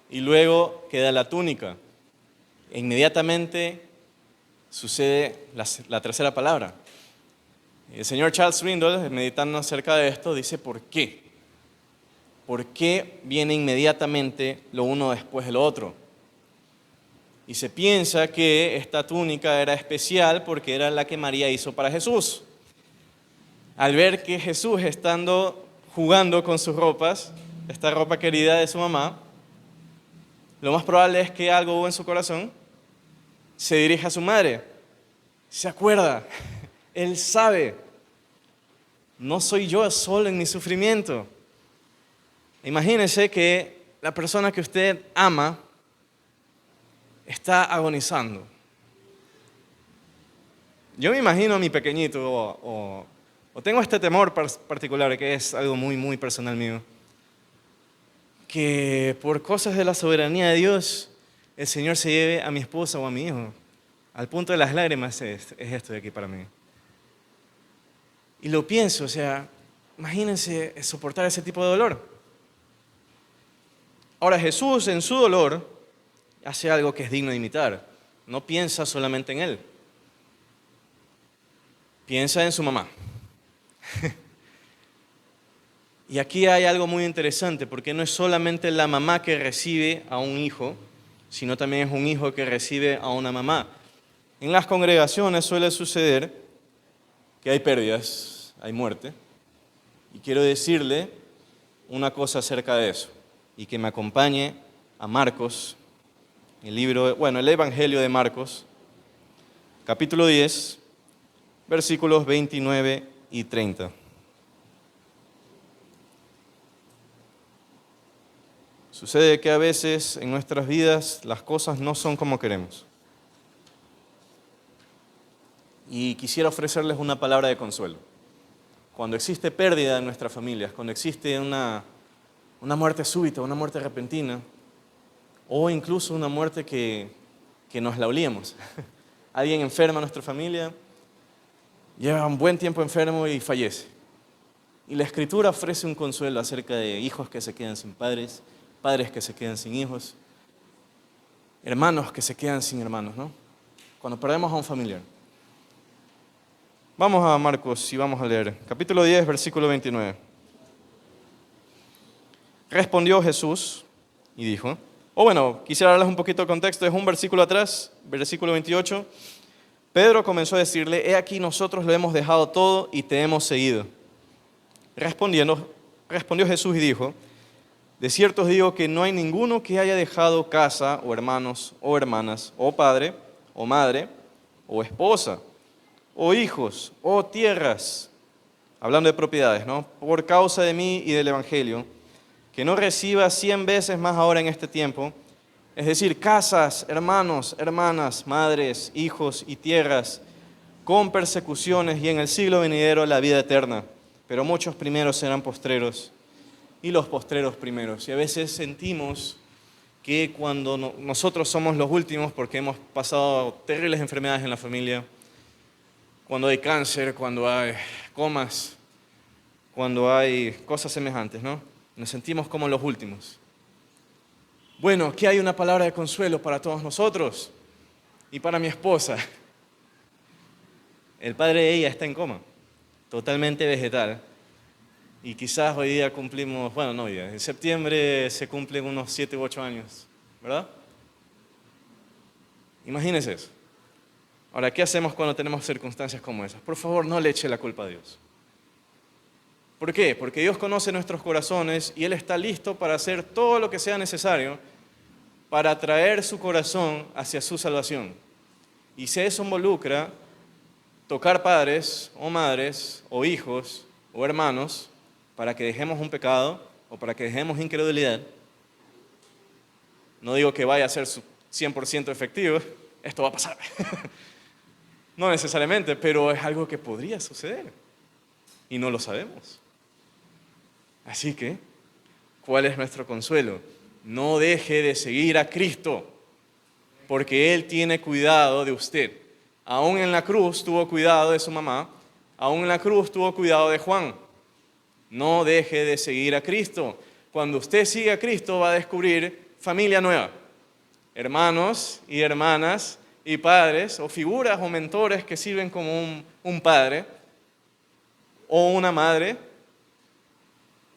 S2: y luego queda la túnica. E inmediatamente sucede la tercera palabra. El señor Charles Swindoll, meditando acerca de esto, dice ¿por qué? ¿Por qué viene inmediatamente lo uno después de lo otro? Y se piensa que esta túnica era especial porque era la que María hizo para Jesús. Al ver que Jesús, estando jugando con sus ropas, esta ropa querida de su mamá, lo más probable es que algo hubo en su corazón, se dirige a su madre, se acuerda, él sabe, no soy yo solo en mi sufrimiento. Imagínese que la persona que usted ama está agonizando. Yo me imagino a mi pequeñito o o tengo este temor particular, que es algo muy, muy personal mío, que por cosas de la soberanía de Dios, el Señor se lleve a mi esposa o a mi hijo. Al punto de las lágrimas es esto de aquí para mí. Y lo pienso, o sea, imagínense soportar ese tipo de dolor. Ahora Jesús en su dolor hace algo que es digno de imitar. No piensa solamente en Él. Piensa en su mamá. Y aquí hay algo muy interesante, porque no es solamente la mamá que recibe a un hijo, sino también es un hijo que recibe a una mamá. En las congregaciones suele suceder que hay pérdidas, hay muerte, y quiero decirle una cosa acerca de eso, y que me acompañe a Marcos, el Evangelio de Marcos, capítulo 10, versículos 29 y 30. Sucede que a veces en nuestras vidas las cosas no son como queremos. Y quisiera ofrecerles una palabra de consuelo. Cuando existe pérdida en nuestras familias, cuando existe una muerte súbita, una muerte repentina, o incluso una muerte que nos la olíamos. Alguien enferma en nuestra familia, lleva un buen tiempo enfermo y fallece. Y la Escritura ofrece un consuelo acerca de hijos que se quedan sin padres, padres que se quedan sin hijos, hermanos que se quedan sin hermanos, ¿no? Cuando perdemos a un familiar. Vamos a Marcos y vamos a leer. Capítulo 10, versículo 29. Respondió Jesús y dijo, quisiera darles un poquito de contexto, es un versículo atrás, versículo 28. Pedro comenzó a decirle, he aquí nosotros lo hemos dejado todo y te hemos seguido. Respondió Jesús y dijo, de cierto os digo que no hay ninguno que haya dejado casa, o hermanos, o hermanas, o padre, o madre, o esposa, o hijos, o tierras, hablando de propiedades, ¿no? Por causa de mí y del Evangelio, que no reciba 100 veces más ahora en este tiempo, es decir, casas, hermanos, hermanas, madres, hijos y tierras, con persecuciones y en el siglo venidero la vida eterna. Pero muchos primeros serán postreros y los postreros primeros. Y a veces sentimos que cuando nosotros somos los últimos, porque hemos pasado terribles enfermedades en la familia, cuando hay cáncer, cuando hay comas, cuando hay cosas semejantes, ¿no? Nos sentimos como los últimos. Bueno, aquí hay una palabra de consuelo para todos nosotros y para mi esposa. El padre de ella está en coma, totalmente vegetal. Y quizás hoy día cumplimos, en septiembre se cumplen unos 7 u 8 años, ¿verdad? Imagínense eso. Ahora, ¿qué hacemos cuando tenemos circunstancias como esas? Por favor, no le eche la culpa a Dios. ¿Por qué? Porque Dios conoce nuestros corazones y Él está listo para hacer todo lo que sea necesario para atraer su corazón hacia su salvación. Y si eso involucra tocar padres o madres o hijos o hermanos para que dejemos un pecado o para que dejemos incredulidad, no digo que vaya a ser 100% efectivo, esto va a pasar. No necesariamente, pero es algo que podría suceder y no lo sabemos. Así que, ¿cuál es nuestro consuelo? No deje de seguir a Cristo, porque Él tiene cuidado de usted. Aún en la cruz tuvo cuidado de su mamá, aún en la cruz tuvo cuidado de Juan. No deje de seguir a Cristo. Cuando usted sigue a Cristo va a descubrir familia nueva, hermanos y hermanas y padres o figuras o mentores que sirven como un padre o una madre.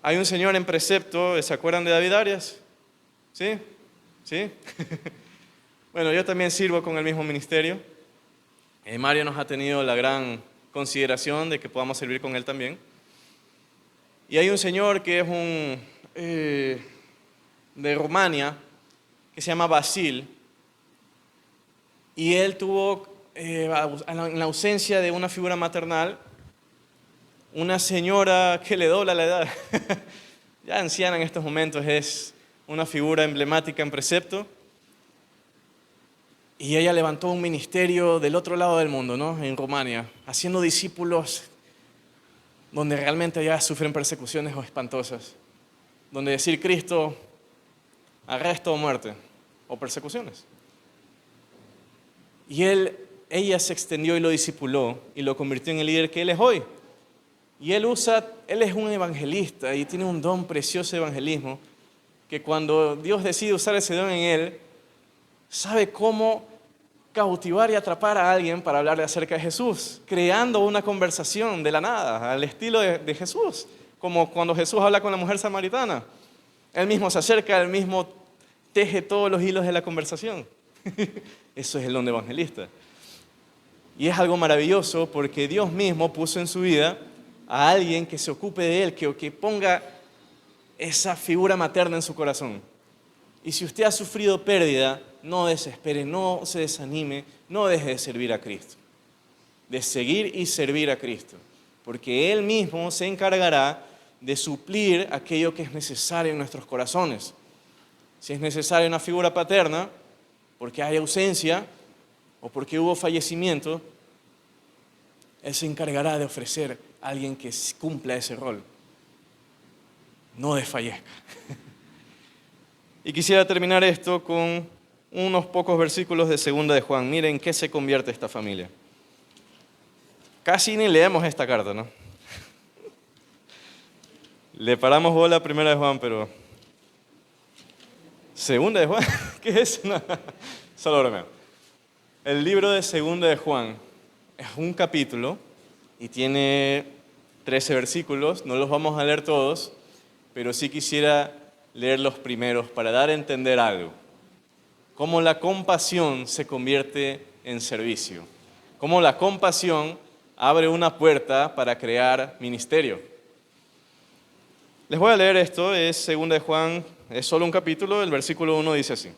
S2: Hay un señor en Precepto, ¿se acuerdan de David Arias? ¿Sí? ¿Sí? Bueno, yo también sirvo con el mismo ministerio. Mario nos ha tenido la gran consideración de que podamos servir con él también. Y hay un señor que es de Rumania, que se llama Basil, y él tuvo, en la ausencia de una figura maternal, una señora que le dobla la edad, ya anciana en estos momentos, es una figura emblemática en Precepto, y ella levantó un ministerio del otro lado del mundo, ¿no? En Rumania, haciendo discípulos donde realmente ya sufren persecuciones o espantosas, donde decir Cristo, arresto o muerte, o persecuciones. Y ella se extendió y lo discipuló y lo convirtió en el líder que él es hoy. Y él es un evangelista y tiene un don precioso de evangelismo, que cuando Dios decide usar ese don en él, sabe cómo cautivar y atrapar a alguien para hablarle acerca de Jesús, creando una conversación de la nada, al estilo de Jesús, como cuando Jesús habla con la mujer samaritana. Él mismo se acerca, él mismo teje todos los hilos de la conversación. Eso es el don de evangelista. Y es algo maravilloso porque Dios mismo puso en su vida a alguien que se ocupe de él, que ponga esa figura materna en su corazón. Y si usted ha sufrido pérdida, no desespere, no se desanime, no deje de servir a Cristo. De seguir y servir a Cristo. Porque Él mismo se encargará de suplir aquello que es necesario en nuestros corazones. Si es necesaria una figura paterna, porque hay ausencia o porque hubo fallecimiento, Él se encargará de ofrecer a alguien que cumpla ese rol. No desfallezca. Y quisiera terminar esto con unos pocos versículos de 2 de Juan. Miren qué se convierte esta familia. Casi ni leemos esta carta, ¿no? Le paramos bola a 1 de Juan, pero 2 de Juan, ¿qué es? No, solo bromeo. El libro de 2 de Juan es un capítulo y tiene 13 versículos. No los vamos a leer todos, pero sí quisiera leer los primeros para dar a entender algo. Cómo la compasión se convierte en servicio. Cómo la compasión abre una puerta para crear ministerio. Les voy a leer esto, es 2 de Juan, es solo un capítulo, el versículo 1 dice así.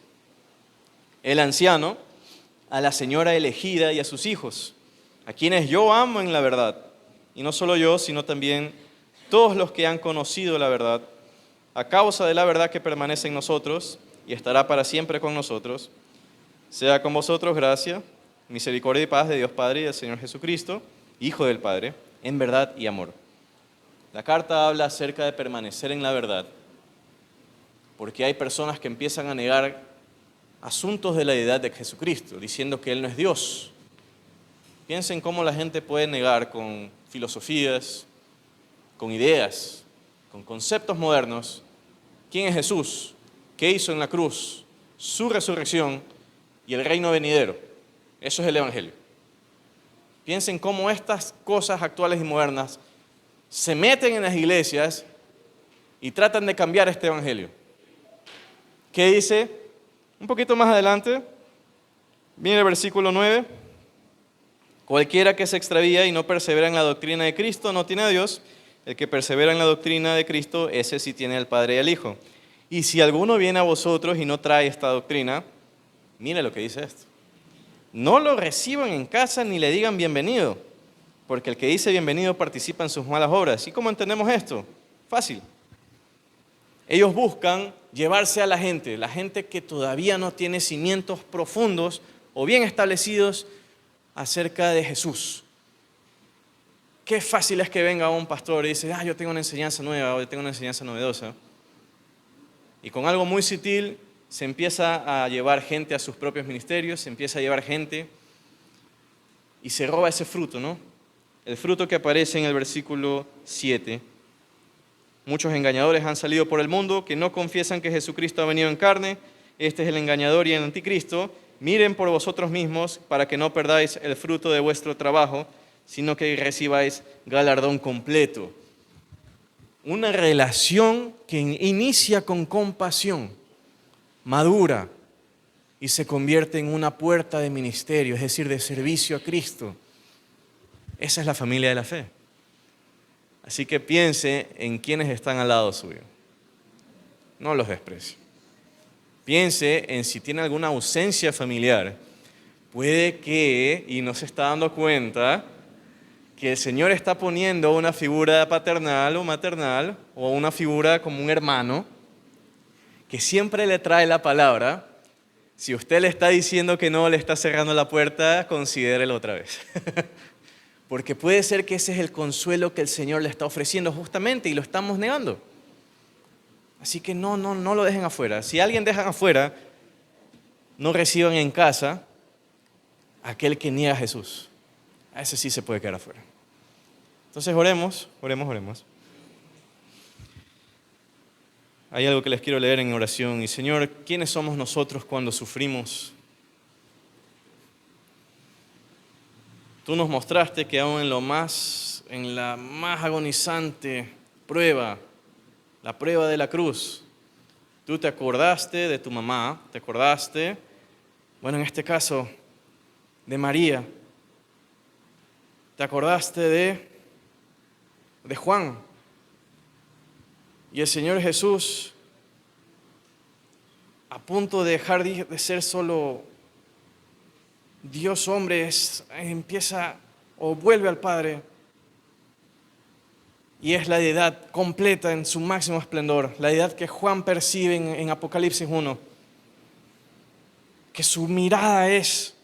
S2: El anciano, a la señora elegida y a sus hijos, a quienes yo amo en la verdad, y no solo yo, sino también todos los que han conocido la verdad, a causa de la verdad que permanece en nosotros y estará para siempre con nosotros, sea con vosotros gracia, misericordia y paz de Dios Padre y del Señor Jesucristo, Hijo del Padre, en verdad y amor. La carta habla acerca de permanecer en la verdad, porque hay personas que empiezan a negar asuntos de la deidad de Jesucristo, diciendo que Él no es Dios. Piensen cómo la gente puede negar con filosofías, con ideas, con conceptos modernos, quién es Jesús, qué hizo en la cruz, su resurrección y el reino venidero. Eso es el Evangelio. Piensen cómo estas cosas actuales y modernas se meten en las iglesias y tratan de cambiar este Evangelio. ¿Qué dice? Un poquito más adelante, viene el versículo 9. Cualquiera que se extravía y no persevera en la doctrina de Cristo no tiene a Dios. El que persevera en la doctrina de Cristo, ese sí tiene al Padre y al Hijo. Y si alguno viene a vosotros y no trae esta doctrina, mire lo que dice esto. No lo reciban en casa ni le digan bienvenido, porque el que dice bienvenido participa en sus malas obras. ¿Y cómo entendemos esto? Fácil. Ellos buscan llevarse a la gente que todavía no tiene cimientos profundos o bien establecidos acerca de Jesús. Qué fácil es que venga un pastor y dice, yo tengo una enseñanza nueva o yo tengo una enseñanza novedosa. Y con algo muy sutil se empieza a llevar gente a sus propios ministerios, se empieza a llevar gente y se roba ese fruto, ¿no? El fruto que aparece en el versículo 7. Muchos engañadores han salido por el mundo que no confiesan que Jesucristo ha venido en carne. Este es el engañador y el anticristo. Miren por vosotros mismos para que no perdáis el fruto de vuestro trabajo, sino que recibáis galardón completo. Una relación que inicia con compasión, madura y se convierte en una puerta de ministerio, es decir, de servicio a Cristo. Esa es la familia de la fe. Así que piense en quienes están al lado suyo. No los desprecie. Piense en si tiene alguna ausencia familiar. Puede que, y no se está dando cuenta, que el Señor está poniendo una figura paternal o maternal o una figura como un hermano que siempre le trae la palabra. Si usted le está diciendo que no, le está cerrando la puerta, considérelo otra vez. Porque puede ser que ese es el consuelo que el Señor le está ofreciendo justamente y lo estamos negando. Así que no lo dejen afuera. Si alguien dejan afuera, no reciban en casa a aquel que niega a Jesús. A ese sí se puede quedar afuera. Entonces oremos. Hay algo que les quiero leer en oración. Y Señor, ¿quiénes somos nosotros cuando sufrimos? Tú nos mostraste que aún en la más agonizante prueba, la prueba de la cruz, tú te acordaste de tu mamá, te acordaste, bueno, en este caso, de María, te acordaste de Juan. Y el Señor Jesús, a punto de dejar de ser solo Dios hombre, empieza o vuelve al Padre. Y es la deidad completa en su máximo esplendor, la deidad que Juan percibe en Apocalipsis 1. Que su mirada es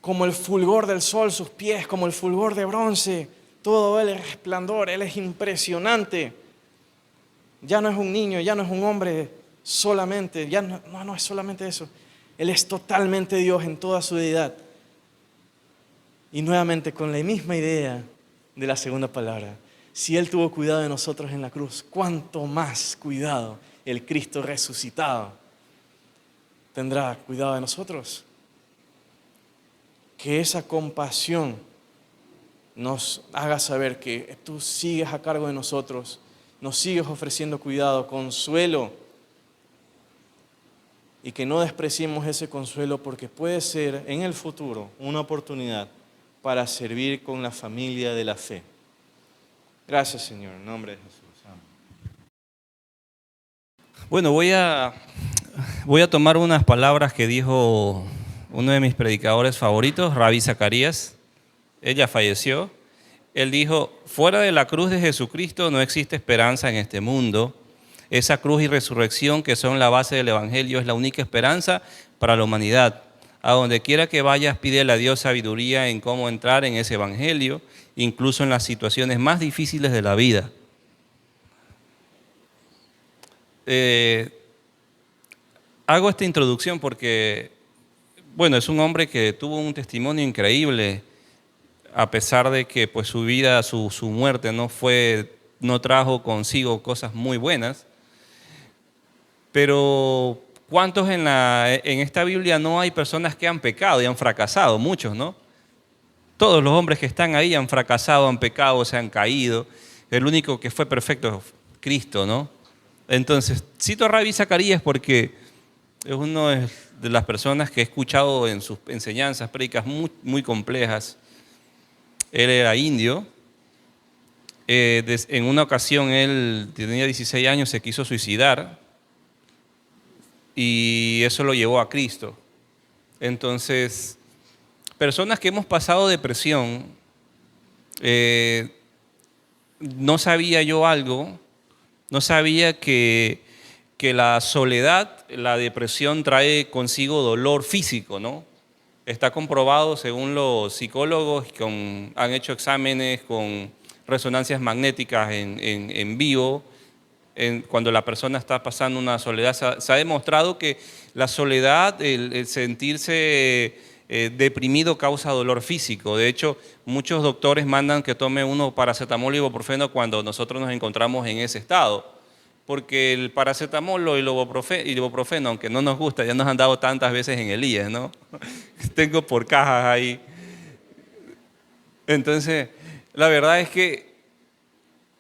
S2: como el fulgor del sol, sus pies como el fulgor de bronce, todo él es resplandor, él es impresionante. Ya no es un niño, ya no es un hombre solamente, ya no es solamente eso. Él es totalmente Dios en toda su deidad. Y nuevamente con la misma idea de la segunda palabra. Si Él tuvo cuidado de nosotros en la cruz, ¿cuánto más cuidado el Cristo resucitado tendrá cuidado de nosotros? Que esa compasión nos haga saber que tú sigues a cargo de nosotros, nos sigues ofreciendo cuidado, consuelo, y que no despreciemos ese consuelo porque puede ser en el futuro una oportunidad para servir con la familia de la fe. Gracias, Señor, en nombre de Jesús. Amén.
S3: Bueno, voy a tomar unas palabras que dijo uno de mis predicadores favoritos, Rabí Zacarías. Ella falleció. Él dijo: fuera de la cruz de Jesucristo no existe esperanza en este mundo. Esa cruz y resurrección que son la base del Evangelio es la única esperanza para la humanidad. A donde quiera que vayas, pídele a Dios sabiduría en cómo entrar en ese Evangelio, incluso en las situaciones más difíciles de la vida. Hago esta introducción porque, bueno, es un hombre que tuvo un testimonio increíble, a pesar de que pues, su vida, su muerte no trajo consigo cosas muy buenas. Pero ¿cuántos en esta Biblia no hay personas que han pecado y han fracasado? Muchos, ¿no? Todos los hombres que están ahí han fracasado, han pecado, se han caído. El único que fue perfecto es Cristo, ¿no? Entonces, cito a Rabí Zacarías porque es una de las personas que he escuchado en sus enseñanzas, prédicas muy, muy complejas. Él era indio. En una ocasión él tenía 16 años, se quiso suicidar. Y eso lo llevó a Cristo. Entonces, personas que hemos pasado depresión, no sabía yo algo, no sabía que la soledad, la depresión trae consigo dolor físico, ¿no? Está comprobado según los psicólogos, han hecho exámenes con resonancias magnéticas en vivo. Cuando la persona está pasando una soledad, se ha demostrado que la soledad, el sentirse deprimido causa dolor físico. De hecho, muchos doctores mandan que tome uno paracetamol y ibuprofeno cuando nosotros nos encontramos en ese estado. Porque el paracetamol y el ibuprofeno, aunque no nos gusta, ya nos han dado tantas veces en el IES, ¿no? Tengo por cajas ahí. Entonces, la verdad es que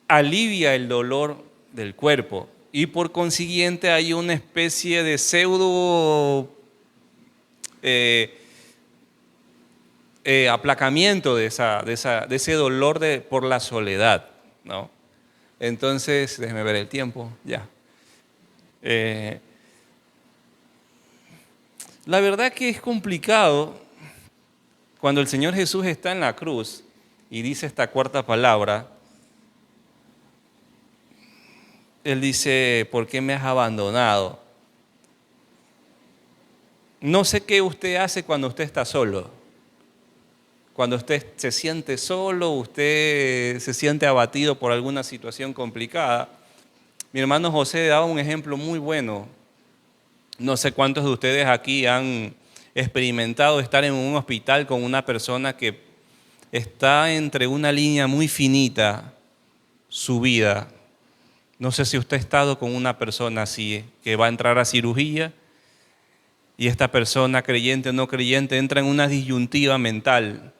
S3: alivia el dolor del cuerpo y por consiguiente hay una especie de pseudo aplacamiento de ese dolor por la soledad, ¿no? Entonces, déjeme ver el tiempo, ya. La verdad que es complicado cuando el Señor Jesús está en la cruz y dice esta cuarta palabra. Él dice: ¿por qué me has abandonado? No sé qué usted hace cuando usted está solo. Cuando usted se siente solo, usted se siente abatido por alguna situación complicada. Mi hermano José daba un ejemplo muy bueno. No sé cuántos de ustedes aquí han experimentado estar en un hospital con una persona que está entre una línea muy finita, su vida. No sé si usted ha estado con una persona así, que va a entrar a cirugía y esta persona, creyente o no creyente, entra en una disyuntiva mental.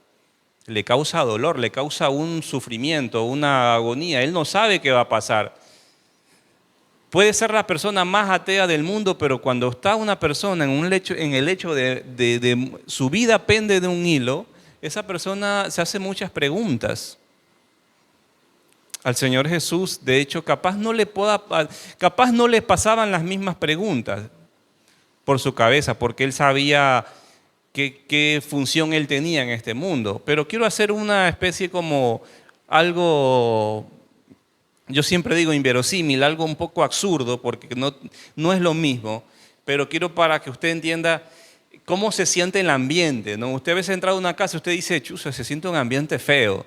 S3: Le causa dolor, le causa un sufrimiento, una agonía. Él no sabe qué va a pasar. Puede ser la persona más atea del mundo, pero cuando está una persona en el hecho de su vida pende de un hilo, esa persona se hace muchas preguntas. Al Señor Jesús, de hecho, capaz no le pasaban las mismas preguntas por su cabeza, porque él sabía qué función él tenía en este mundo. Pero quiero hacer una especie como algo, yo siempre digo inverosímil, algo un poco absurdo, porque no es lo mismo, pero quiero para que usted entienda cómo se siente el ambiente, ¿no? Usted a veces entra a una casa y usted dice, chusa, se siente un ambiente feo.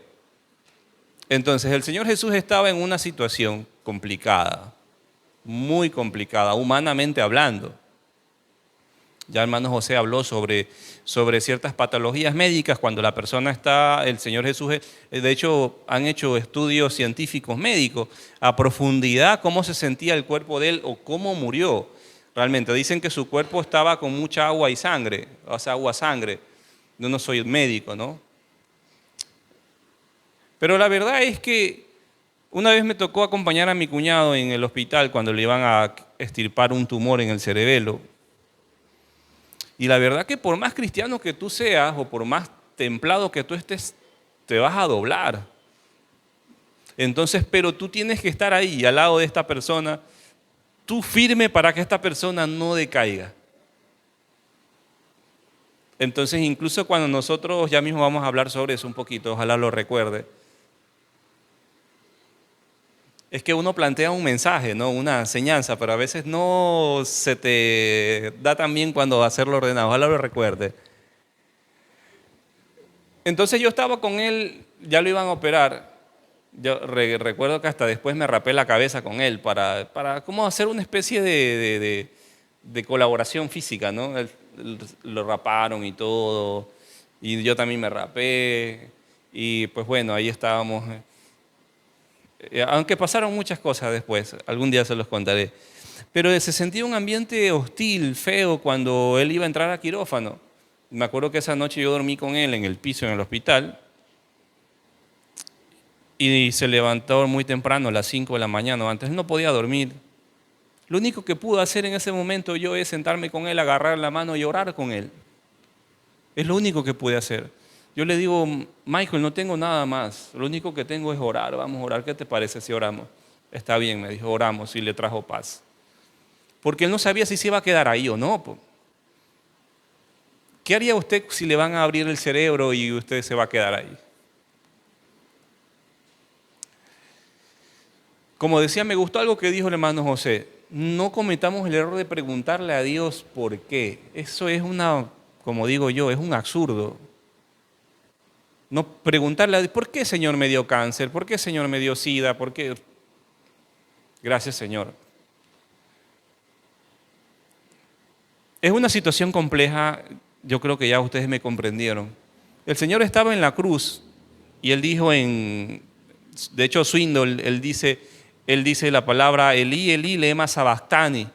S3: Entonces, el Señor Jesús estaba en una situación complicada, muy complicada, humanamente hablando. Ya hermano José habló sobre ciertas patologías médicas cuando la persona está, el Señor Jesús, de hecho han hecho estudios científicos médicos a profundidad cómo se sentía el cuerpo de él o cómo murió. Realmente dicen que su cuerpo estaba con mucha agua y sangre, o sea, agua-sangre. Yo no soy médico, ¿no? Pero la verdad es que una vez me tocó acompañar a mi cuñado en el hospital cuando le iban a extirpar un tumor en el cerebelo. Y la verdad que por más cristiano que tú seas o por más templado que tú estés, te vas a doblar. Entonces, pero tú tienes que estar ahí al lado de esta persona, tú firme para que esta persona no decaiga. Entonces, incluso cuando nosotros ya mismo vamos a hablar sobre eso un poquito, ojalá lo recuerde. Es que uno plantea un mensaje, ¿no? Una enseñanza, pero a veces no se te da tan bien cuando hacerlo ordenado. Ojalá lo recuerde. Entonces yo estaba con él, ya lo iban a operar. Yo recuerdo que hasta después me rapé la cabeza con él para como hacer una especie de colaboración física, ¿no? Lo raparon y todo, y yo también me rapé, y pues bueno, ahí estábamos. Aunque pasaron muchas cosas después, algún día se los contaré. Pero se sentía un ambiente hostil, feo, cuando él iba a entrar a quirófano. Me acuerdo que esa noche yo dormí con él en el piso en el hospital y se levantó muy temprano, a las 5 de la mañana. Antes él no podía dormir. Lo único que pude hacer en ese momento yo es sentarme con él, agarrar la mano y orar con él. Es lo único que pude hacer. Yo le digo, Michael, no tengo nada más. Lo único que tengo es orar. Vamos a orar. ¿Qué te parece si oramos? Está bien, me dijo, oramos y le trajo paz. Porque él no sabía si se iba a quedar ahí o no. ¿Qué haría usted si le van a abrir el cerebro y usted se va a quedar ahí? Como decía, me gustó algo que dijo el hermano José. No cometamos el error de preguntarle a Dios por qué. Eso es como digo yo, es un absurdo. No preguntarle a Dios, ¿por qué Señor me dio cáncer? ¿Por qué Señor me dio sida? ¿Por qué? Gracias Señor. Es una situación compleja, yo creo que ya ustedes me comprendieron. El Señor estaba en la cruz y Él dijo de hecho Swindoll, Él dice la palabra Elí, Elí, lema sabachthani,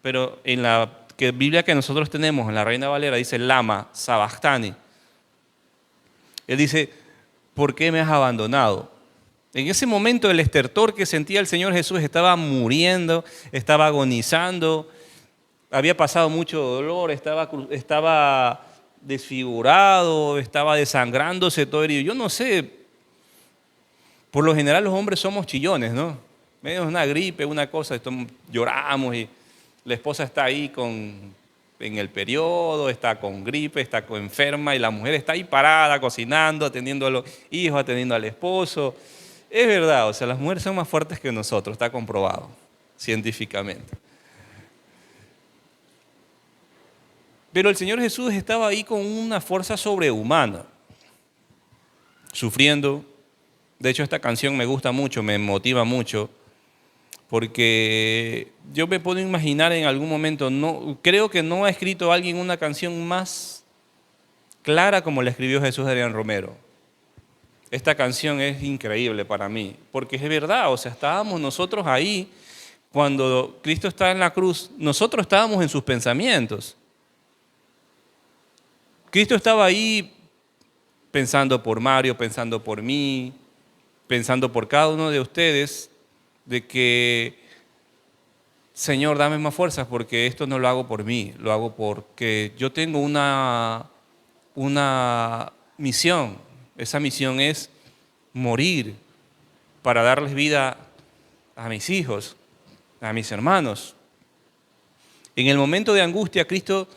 S3: pero en la Biblia que nosotros tenemos, en la Reina Valera, dice lama sabachthani. Él dice, ¿por qué me has abandonado? En ese momento el estertor que sentía el Señor Jesús estaba muriendo, estaba agonizando, había pasado mucho dolor, estaba desfigurado, estaba desangrándose todo herido. Yo no sé, por lo general los hombres somos chillones, ¿no? Medio de una gripe, una cosa, lloramos y la esposa está ahí en el periodo, está con gripe, está enferma y la mujer está ahí parada, cocinando, atendiendo a los hijos, atendiendo al esposo. Es verdad, o sea, las mujeres son más fuertes que nosotros, está comprobado científicamente. Pero el Señor Jesús estaba ahí con una fuerza sobrehumana. sufriendo. De hecho, esta canción me gusta mucho, me motiva mucho, porque yo me puedo imaginar en algún momento, no, creo que no ha escrito alguien una canción más clara como la escribió Jesús Adrián Romero. Esta canción es increíble para mí, porque es verdad, o sea, estábamos nosotros ahí, cuando Cristo está en la cruz, nosotros estábamos en sus pensamientos. Cristo estaba ahí pensando por Mario, pensando por mí, pensando por cada uno de ustedes, de que, Señor, dame más fuerzas, porque esto no lo hago por mí, lo hago porque yo tengo una misión. Esa misión es morir para darles vida a mis hijos, a mis hermanos. En el momento de angustia, Cristo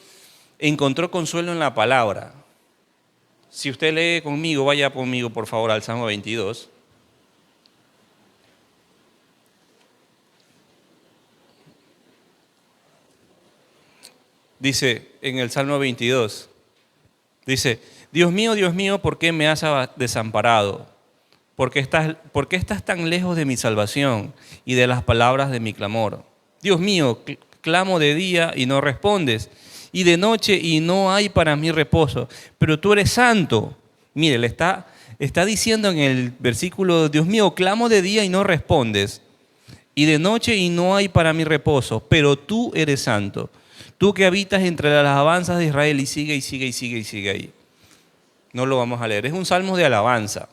S3: encontró consuelo en la palabra. Si usted lee conmigo, vaya conmigo por favor al Salmo 22. Dice en el Salmo 22, dice, Dios mío, ¿por qué me has desamparado? ¿Por qué estás tan lejos de mi salvación y de las palabras de mi clamor? Dios mío, clamo de día y no respondes, y de noche y no hay para mí reposo. Pero tú eres santo. Mire, le está diciendo en el versículo, Dios mío, clamo de día y no respondes, y de noche y no hay para mí reposo, pero tú eres santo. Tú que habitas entre las alabanzas de Israel, y sigue ahí. No lo vamos a leer. Es un salmo de alabanza.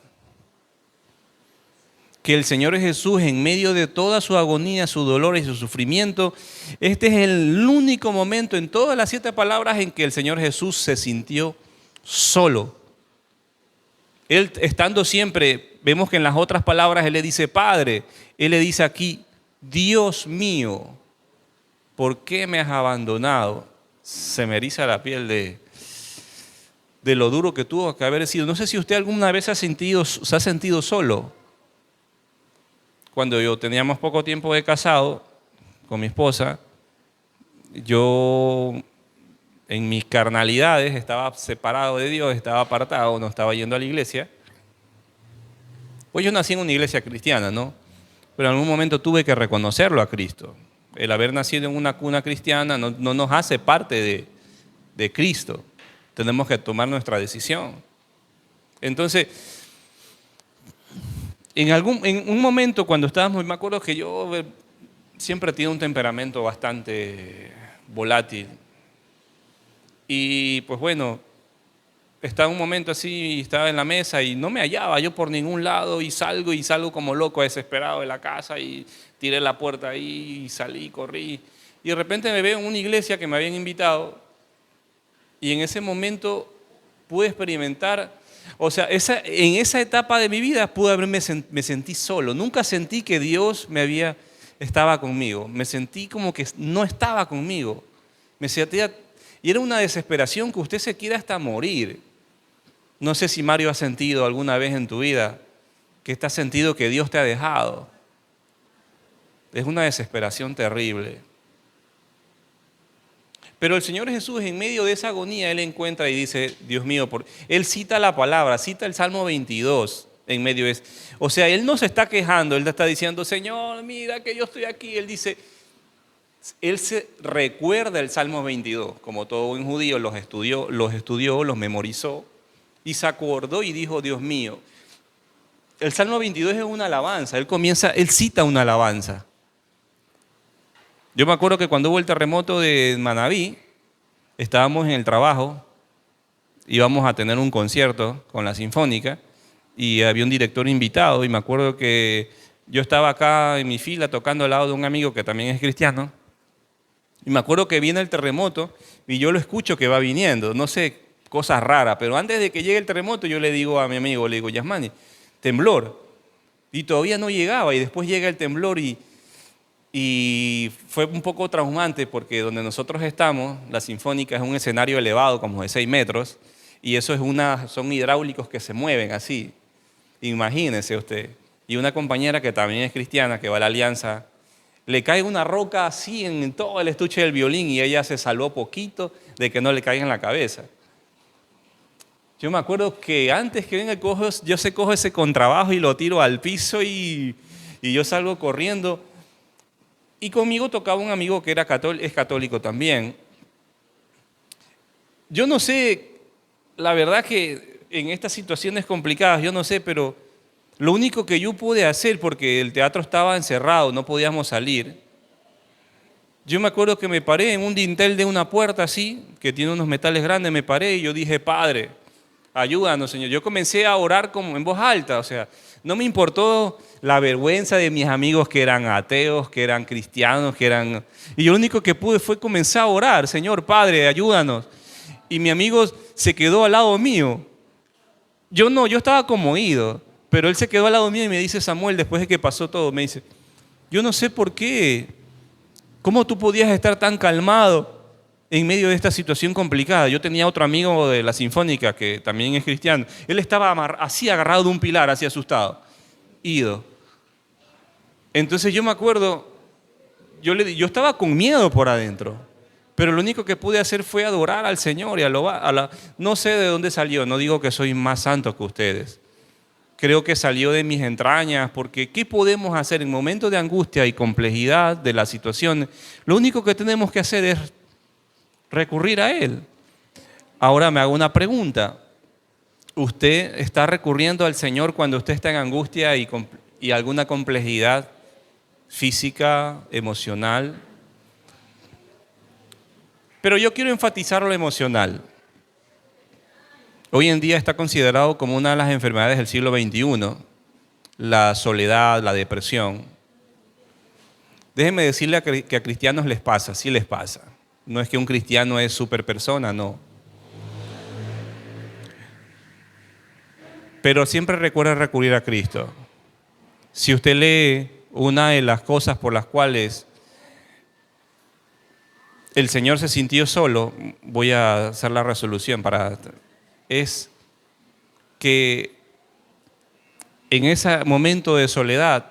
S3: Que el Señor Jesús, en medio de toda su agonía, su dolor y su sufrimiento, este es el único momento en todas las 7 palabras en que el Señor Jesús se sintió solo. Él estando siempre, vemos que en las otras palabras Él le dice Padre, Él le dice aquí, Dios mío, ¿por qué me has abandonado? Se me eriza la piel de lo duro que tuvo que haber sido. No sé si usted alguna vez se ha sentido solo. Cuando teníamos poco tiempo de casado con mi esposa, yo en mis carnalidades estaba separado de Dios, estaba apartado, no estaba yendo a la iglesia. Pues yo nací en una iglesia cristiana, ¿no? Pero en algún momento tuve que reconocerlo a Cristo. El haber nacido en una cuna cristiana no nos hace parte de Cristo. Tenemos que tomar nuestra decisión. Entonces, en un momento cuando estábamos, me acuerdo que yo siempre he tenido un temperamento bastante volátil. Y pues bueno, estaba un momento así, estaba en la mesa y no me hallaba yo por ningún lado y salgo como loco, desesperado de la casa y tiré la puerta ahí y salí, corrí. Y de repente me veo en una iglesia que me habían invitado y en ese momento pude experimentar, o sea, en esa etapa de mi vida me sentí solo. Nunca sentí que Dios estaba conmigo. Me sentí como que no estaba conmigo. Me sentía, y era una desesperación que usted se quiere hasta morir. No sé si Mario ha sentido alguna vez en tu vida que has sentido que Dios te ha dejado. Es una desesperación terrible. Pero el Señor Jesús, en medio de esa agonía, Él encuentra y dice, Dios mío, Él cita la palabra, cita el Salmo 22 en medio de eso. O sea, Él no se está quejando, Él está diciendo, Señor, mira que yo estoy aquí. Él dice, Él se recuerda el Salmo 22, como todo buen judío, los estudió, los memorizó, y se acordó y dijo, Dios mío. El Salmo 22 es una alabanza, Él cita una alabanza. Yo me acuerdo que cuando hubo el terremoto de Manabí, estábamos en el trabajo, íbamos a tener un concierto con la Sinfónica y había un director invitado y me acuerdo que yo estaba acá en mi fila tocando al lado de un amigo que también es cristiano y me acuerdo que viene el terremoto y yo lo escucho que va viniendo, no sé, cosas raras, pero antes de que llegue el terremoto yo le digo a mi amigo, le digo, Yasmani, temblor, y todavía no llegaba y después llega el temblor y fue un poco traumante porque donde nosotros estamos, la Sinfónica es un escenario elevado como de 6 metros y eso son hidráulicos que se mueven así. Imagínese usted. Y una compañera que también es cristiana, que va a la Alianza, le cae una roca así en todo el estuche del violín y ella se salvó poquito de que no le caiga en la cabeza. Yo me acuerdo que antes que venga el cojo, yo se cojo ese contrabajo y lo tiro al piso y yo salgo corriendo. Y conmigo tocaba un amigo que es católico también. Yo no sé, la verdad que en estas situaciones complicadas, yo no sé, pero lo único que yo pude hacer, porque el teatro estaba encerrado, no podíamos salir, yo me acuerdo que me paré en un dintel de una puerta así, que tiene unos metales grandes, me paré y yo dije, Padre, ayúdanos, Señor. Yo comencé a orar como en voz alta, o sea, no me importó la vergüenza de mis amigos que eran ateos, que eran cristianos, Y yo lo único que pude fue comenzar a orar, Señor, Padre, ayúdanos. Y mi amigo se quedó al lado mío. Yo no, yo estaba conmovido, pero él se quedó al lado mío y me dice, Samuel, después de que pasó todo, me dice, yo no sé por qué, cómo tú podías estar tan calmado en medio de esta situación complicada. Yo tenía otro amigo de la Sinfónica que también es cristiano. Él estaba así agarrado de un pilar, así asustado, ido. Entonces yo me acuerdo, yo estaba con miedo por adentro, pero lo único que pude hacer fue adorar al Señor y no sé de dónde salió, no digo que soy más santo que ustedes. Creo que salió de mis entrañas, porque ¿qué podemos hacer en momentos de angustia y complejidad de la situación? Lo único que tenemos que hacer es recurrir a Él. Ahora me hago una pregunta. ¿Usted está recurriendo al Señor cuando usted está en angustia y alguna complejidad física, emocional? Pero yo quiero enfatizar lo emocional. Hoy en día está considerado como una de las enfermedades del siglo XXI, la soledad, la depresión. Déjenme decirle que a cristianos les pasa, sí les pasa. No es que un cristiano es super persona, no. Pero siempre recuerda recurrir a Cristo. Si usted lee una de las cosas por las cuales el Señor se sintió solo, voy a hacer la resolución es que en ese momento de soledad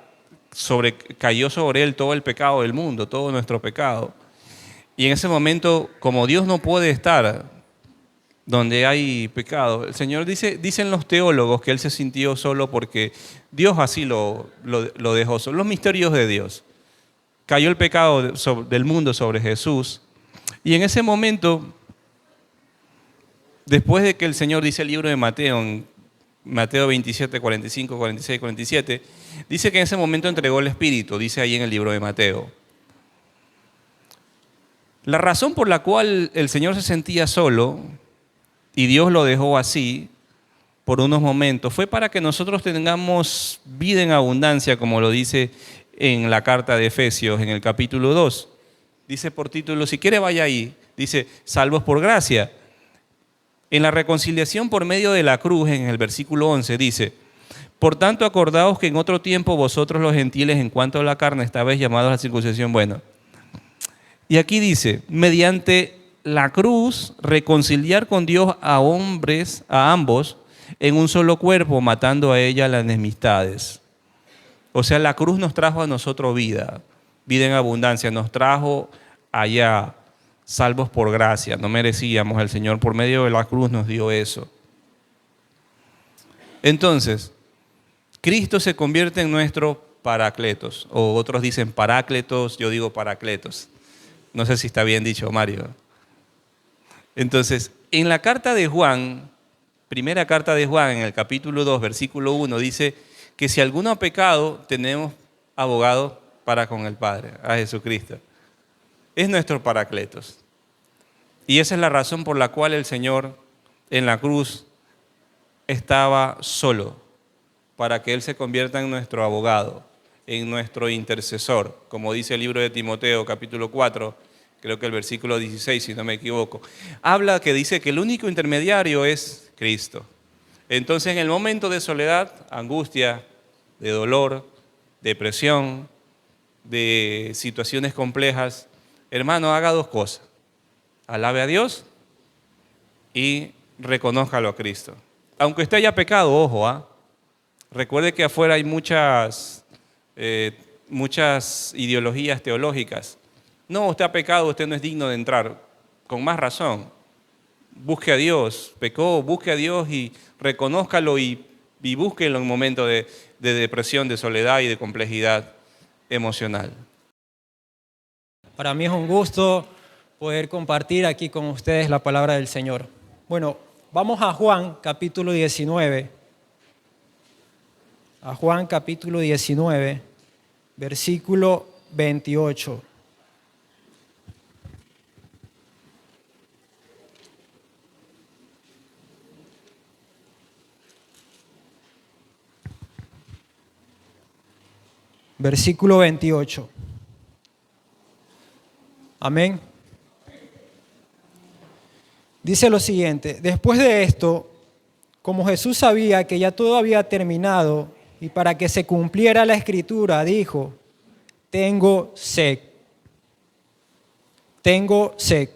S3: cayó sobre él todo el pecado del mundo, todo nuestro pecado. Y en ese momento, como Dios no puede estar donde hay pecado, el Señor dicen los teólogos que Él se sintió solo porque Dios así lo dejó. Son los misterios de Dios. Cayó el pecado del mundo sobre Jesús. Y en ese momento, después de que el Señor dice el libro de Mateo, en Mateo 27, 45, 46, 47, dice que en ese momento entregó el Espíritu, dice ahí en el libro de Mateo. La razón por la cual el Señor se sentía solo y Dios lo dejó así por unos momentos fue para que nosotros tengamos vida en abundancia, como lo dice en la carta de Efesios, en el capítulo 2. Dice por título, si quiere vaya ahí, dice, salvos por gracia. En la reconciliación por medio de la cruz, en el versículo 11, dice, por tanto acordaos que en otro tiempo vosotros los gentiles en cuanto a la carne estabais llamados a la circuncisión. Bueno, y aquí dice, mediante la cruz reconciliar con Dios a ambos, en un solo cuerpo, matando a ella las enemistades. O sea, la cruz nos trajo a nosotros vida en abundancia, nos trajo allá, salvos por gracia, no merecíamos, el Señor por medio de la cruz nos dio eso. Entonces, Cristo se convierte en nuestro paracletos, o otros dicen parácletos, yo digo paracletos. No sé si está bien dicho, Mario. Entonces, en la carta de Juan, primera carta de Juan, en el capítulo 2, versículo 1, dice que si alguno ha pecado, tenemos abogado para con el Padre, a Jesucristo. Es nuestro paracletos. Y esa es la razón por la cual el Señor en la cruz estaba solo, para que Él se convierta en nuestro abogado, en nuestro intercesor, como dice el libro de Timoteo, capítulo 4, creo que el versículo 16, si no me equivoco. Habla que dice que el único intermediario es Cristo. Entonces, en el momento de soledad, angustia, de dolor, depresión, de situaciones complejas, hermano, haga dos cosas. Alabe a Dios y reconózcalo a Cristo. Aunque usted haya pecado, ojo, recuerde que afuera hay muchas ideologías teológicas. No, usted ha pecado, usted no es digno de entrar. Con más razón. busque a Dios, pecó, busque a Dios y reconózcalo y búsquelo en un momento de depresión, de soledad y de complejidad emocional.
S4: Para mí es un gusto poder compartir aquí con ustedes la palabra del Señor. Bueno, vamos a Juan capítulo 19. A Juan capítulo 19, versículo 28. Versículo 28. Amén. Dice lo siguiente: después de esto, como Jesús sabía que ya todo había terminado y para que se cumpliera la escritura, dijo: tengo sed. Tengo sed.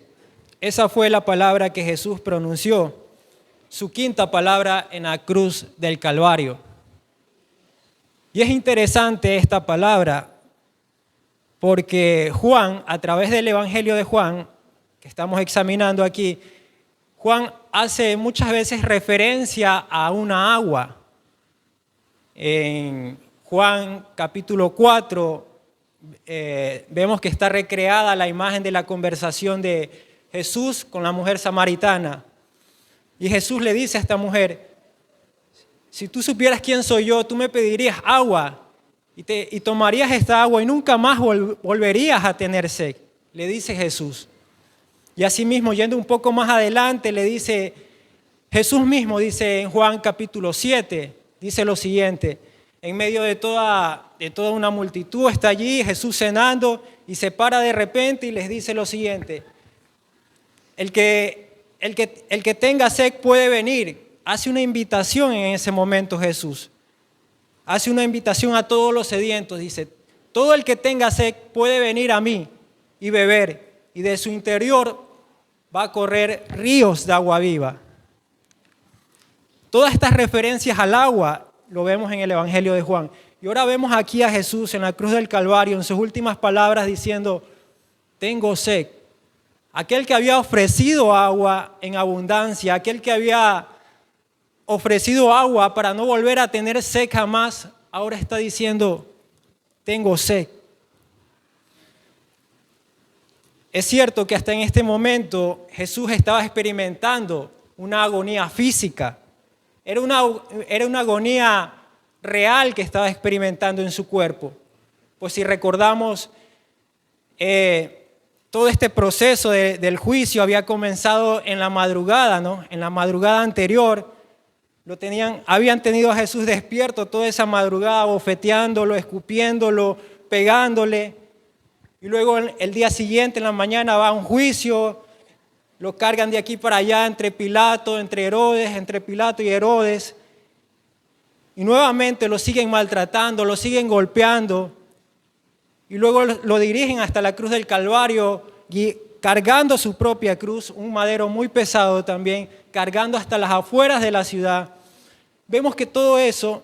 S4: Esa fue la palabra que Jesús pronunció, su quinta palabra en la cruz del Calvario. Y es interesante esta palabra porque Juan, a través del Evangelio de Juan, que estamos examinando aquí, Juan hace muchas veces referencia a una agua. En Juan capítulo 4 vemos que está recreada la imagen de la conversación de Jesús con la mujer samaritana. Y Jesús le dice a esta mujer: si tú supieras quién soy yo, tú me pedirías agua y tomarías esta agua y nunca más volverías a tener sed, le dice Jesús. Y asimismo, yendo un poco más adelante, le dice, Jesús mismo dice en Juan capítulo 7, dice lo siguiente: en medio de toda una multitud está allí Jesús cenando y se para de repente y les dice lo siguiente: el que tenga sed puede venir. Hace una invitación en ese momento Jesús. Hace una invitación a todos los sedientos. Dice, todo el que tenga sed puede venir a mí y beber. Y de su interior va a correr ríos de agua viva. Todas estas referencias al agua lo vemos en el Evangelio de Juan. Y ahora vemos aquí a Jesús en la cruz del Calvario, en sus últimas palabras diciendo, tengo sed. Aquel que había ofrecido agua en abundancia, aquel que había ofrecido agua para no volver a tener sed jamás, ahora está diciendo, tengo sed. Es cierto que hasta en este momento Jesús estaba experimentando una agonía física. Era una agonía real que estaba experimentando en su cuerpo. Pues si recordamos, todo este proceso del juicio había comenzado en la madrugada, ¿no? En la madrugada anterior. Habían tenido a Jesús despierto toda esa madrugada, bofeteándolo, escupiéndolo, pegándole. Y luego el día siguiente, en la mañana, va a un juicio, lo cargan de aquí para allá entre Pilato y Herodes. Y nuevamente lo siguen maltratando, lo siguen golpeando. Y luego lo dirigen hasta la cruz del Calvario, y cargando su propia cruz, un madero muy pesado también, cargando hasta las afueras de la ciudad. Vemos que todo eso,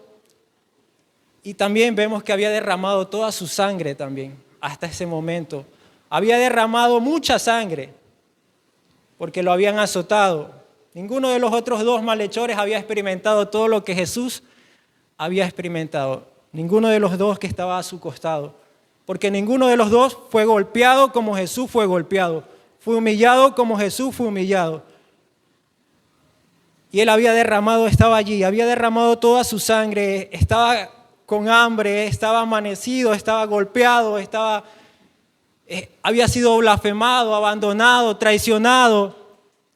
S4: y también vemos que había derramado toda su sangre también, hasta ese momento. Había derramado mucha sangre, porque lo habían azotado. Ninguno de los otros dos malhechores había experimentado todo lo que Jesús había experimentado. Ninguno de los dos que estaba a su costado. Porque ninguno de los dos fue golpeado como Jesús fue golpeado. Fue humillado como Jesús fue humillado. Y él estaba allí, había derramado toda su sangre, estaba con hambre, estaba amanecido, estaba golpeado, había sido blasfemado, abandonado, traicionado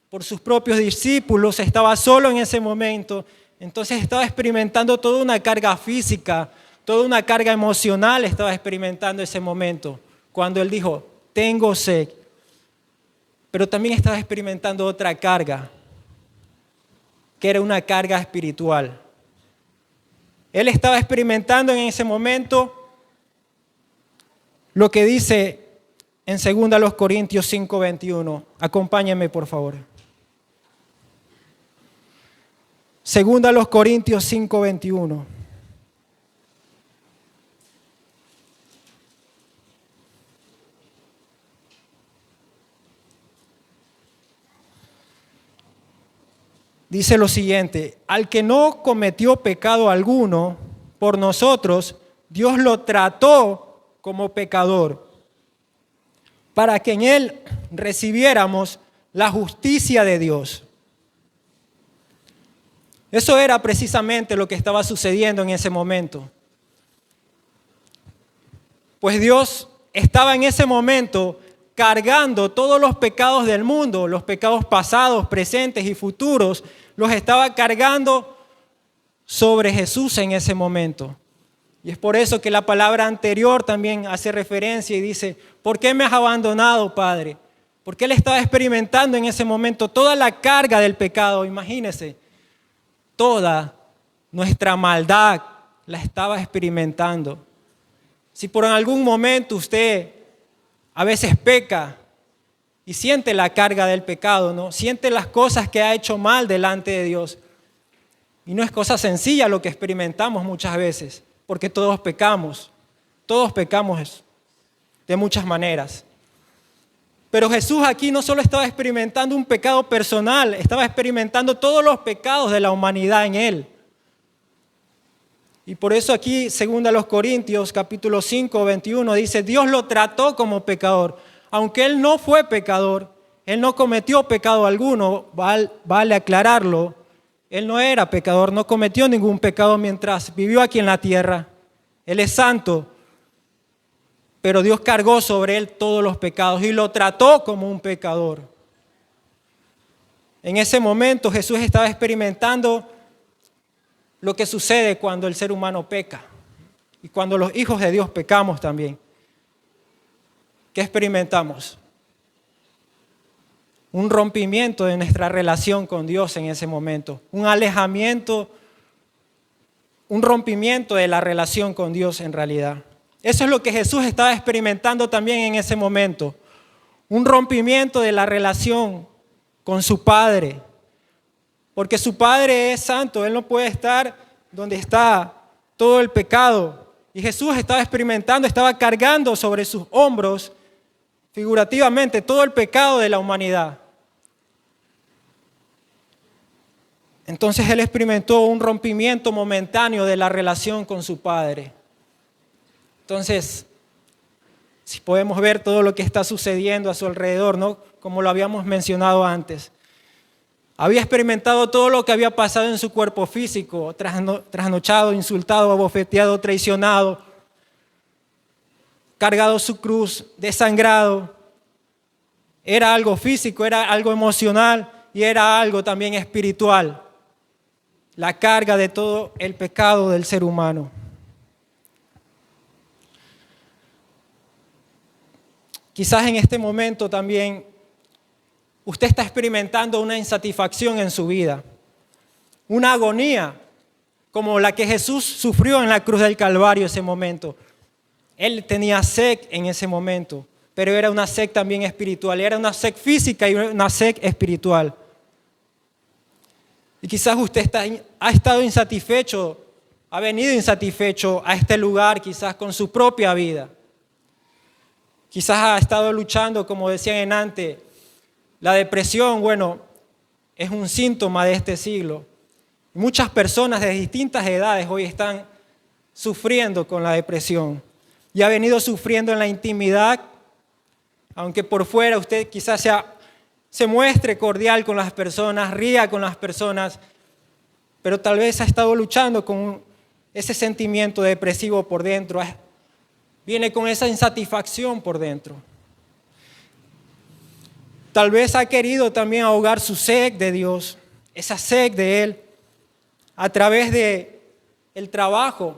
S4: por sus propios discípulos, estaba solo en ese momento. Entonces estaba experimentando toda una carga física, toda una carga emocional estaba experimentando ese momento, cuando él dijo, tengo sed. Pero también estaba experimentando otra carga, que era una carga espiritual. Él estaba experimentando en ese momento lo que dice en 2 Corintios 5:21. Acompáñenme, por favor. 2 Corintios 5:21. dice lo siguiente: al que no cometió pecado alguno, por nosotros, Dios lo trató como pecador, para que en él recibiéramos la justicia de Dios. Eso era precisamente lo que estaba sucediendo en ese momento. Pues Dios estaba en ese momento cargando todos los pecados del mundo, los pecados pasados, presentes y futuros, los estaba cargando sobre Jesús en ese momento. Y es por eso que la palabra anterior también hace referencia y dice: ¿por qué me has abandonado, Padre? Porque Él estaba experimentando en ese momento toda la carga del pecado. Imagínese, toda nuestra maldad la estaba experimentando. Si por algún momento usted a veces peca y siente la carga del pecado, ¿no? Siente las cosas que ha hecho mal delante de Dios. Y no es cosa sencilla lo que experimentamos muchas veces, porque todos pecamos de muchas maneras. Pero Jesús aquí no solo estaba experimentando un pecado personal, estaba experimentando todos los pecados de la humanidad en Él. Y por eso aquí, 2 Corintios, capítulo 5, 21, dice: Dios lo trató como pecador. Aunque Él no fue pecador, Él no cometió pecado alguno, vale aclararlo. Él no era pecador, no cometió ningún pecado mientras vivió aquí en la tierra. Él es santo, pero Dios cargó sobre Él todos los pecados y lo trató como un pecador. En ese momento Jesús estaba experimentando lo que sucede cuando el ser humano peca y cuando los hijos de Dios pecamos también. ¿Qué experimentamos? Un rompimiento de nuestra relación con Dios en ese momento, un alejamiento, un rompimiento de la relación con Dios en realidad. Eso es lo que Jesús estaba experimentando también en ese momento, un rompimiento de la relación con su Padre. Porque su Padre es santo, Él no puede estar donde está todo el pecado. Y Jesús estaba experimentando, estaba cargando sobre sus hombros, figurativamente, todo el pecado de la humanidad. Entonces Él experimentó un rompimiento momentáneo de la relación con su Padre. Entonces, si podemos ver todo lo que está sucediendo a su alrededor, ¿no? Como lo habíamos mencionado antes. Había experimentado todo lo que había pasado en su cuerpo físico, trasnochado, insultado, abofeteado, traicionado, cargado su cruz, desangrado. Era algo físico, era algo emocional y era algo también espiritual. La carga de todo el pecado del ser humano. Quizás en este momento también usted está experimentando una insatisfacción en su vida, una agonía como la que Jesús sufrió en la cruz del Calvario ese momento. Él tenía sed en ese momento, pero era una sed también espiritual, era una sed física y una sed espiritual. Y quizás usted ha estado insatisfecho, ha venido insatisfecho a este lugar quizás con su propia vida. Quizás ha estado luchando, como decían antes. La depresión, bueno, es un síntoma de este siglo. Muchas personas de distintas edades hoy están sufriendo con la depresión y ha venido sufriendo en la intimidad, aunque por fuera usted quizás se muestre cordial con las personas, ría con las personas, pero tal vez ha estado luchando con ese sentimiento depresivo por dentro, viene con esa insatisfacción por dentro. Tal vez ha querido también ahogar su sed de Dios, esa sed de Él, a través del trabajo,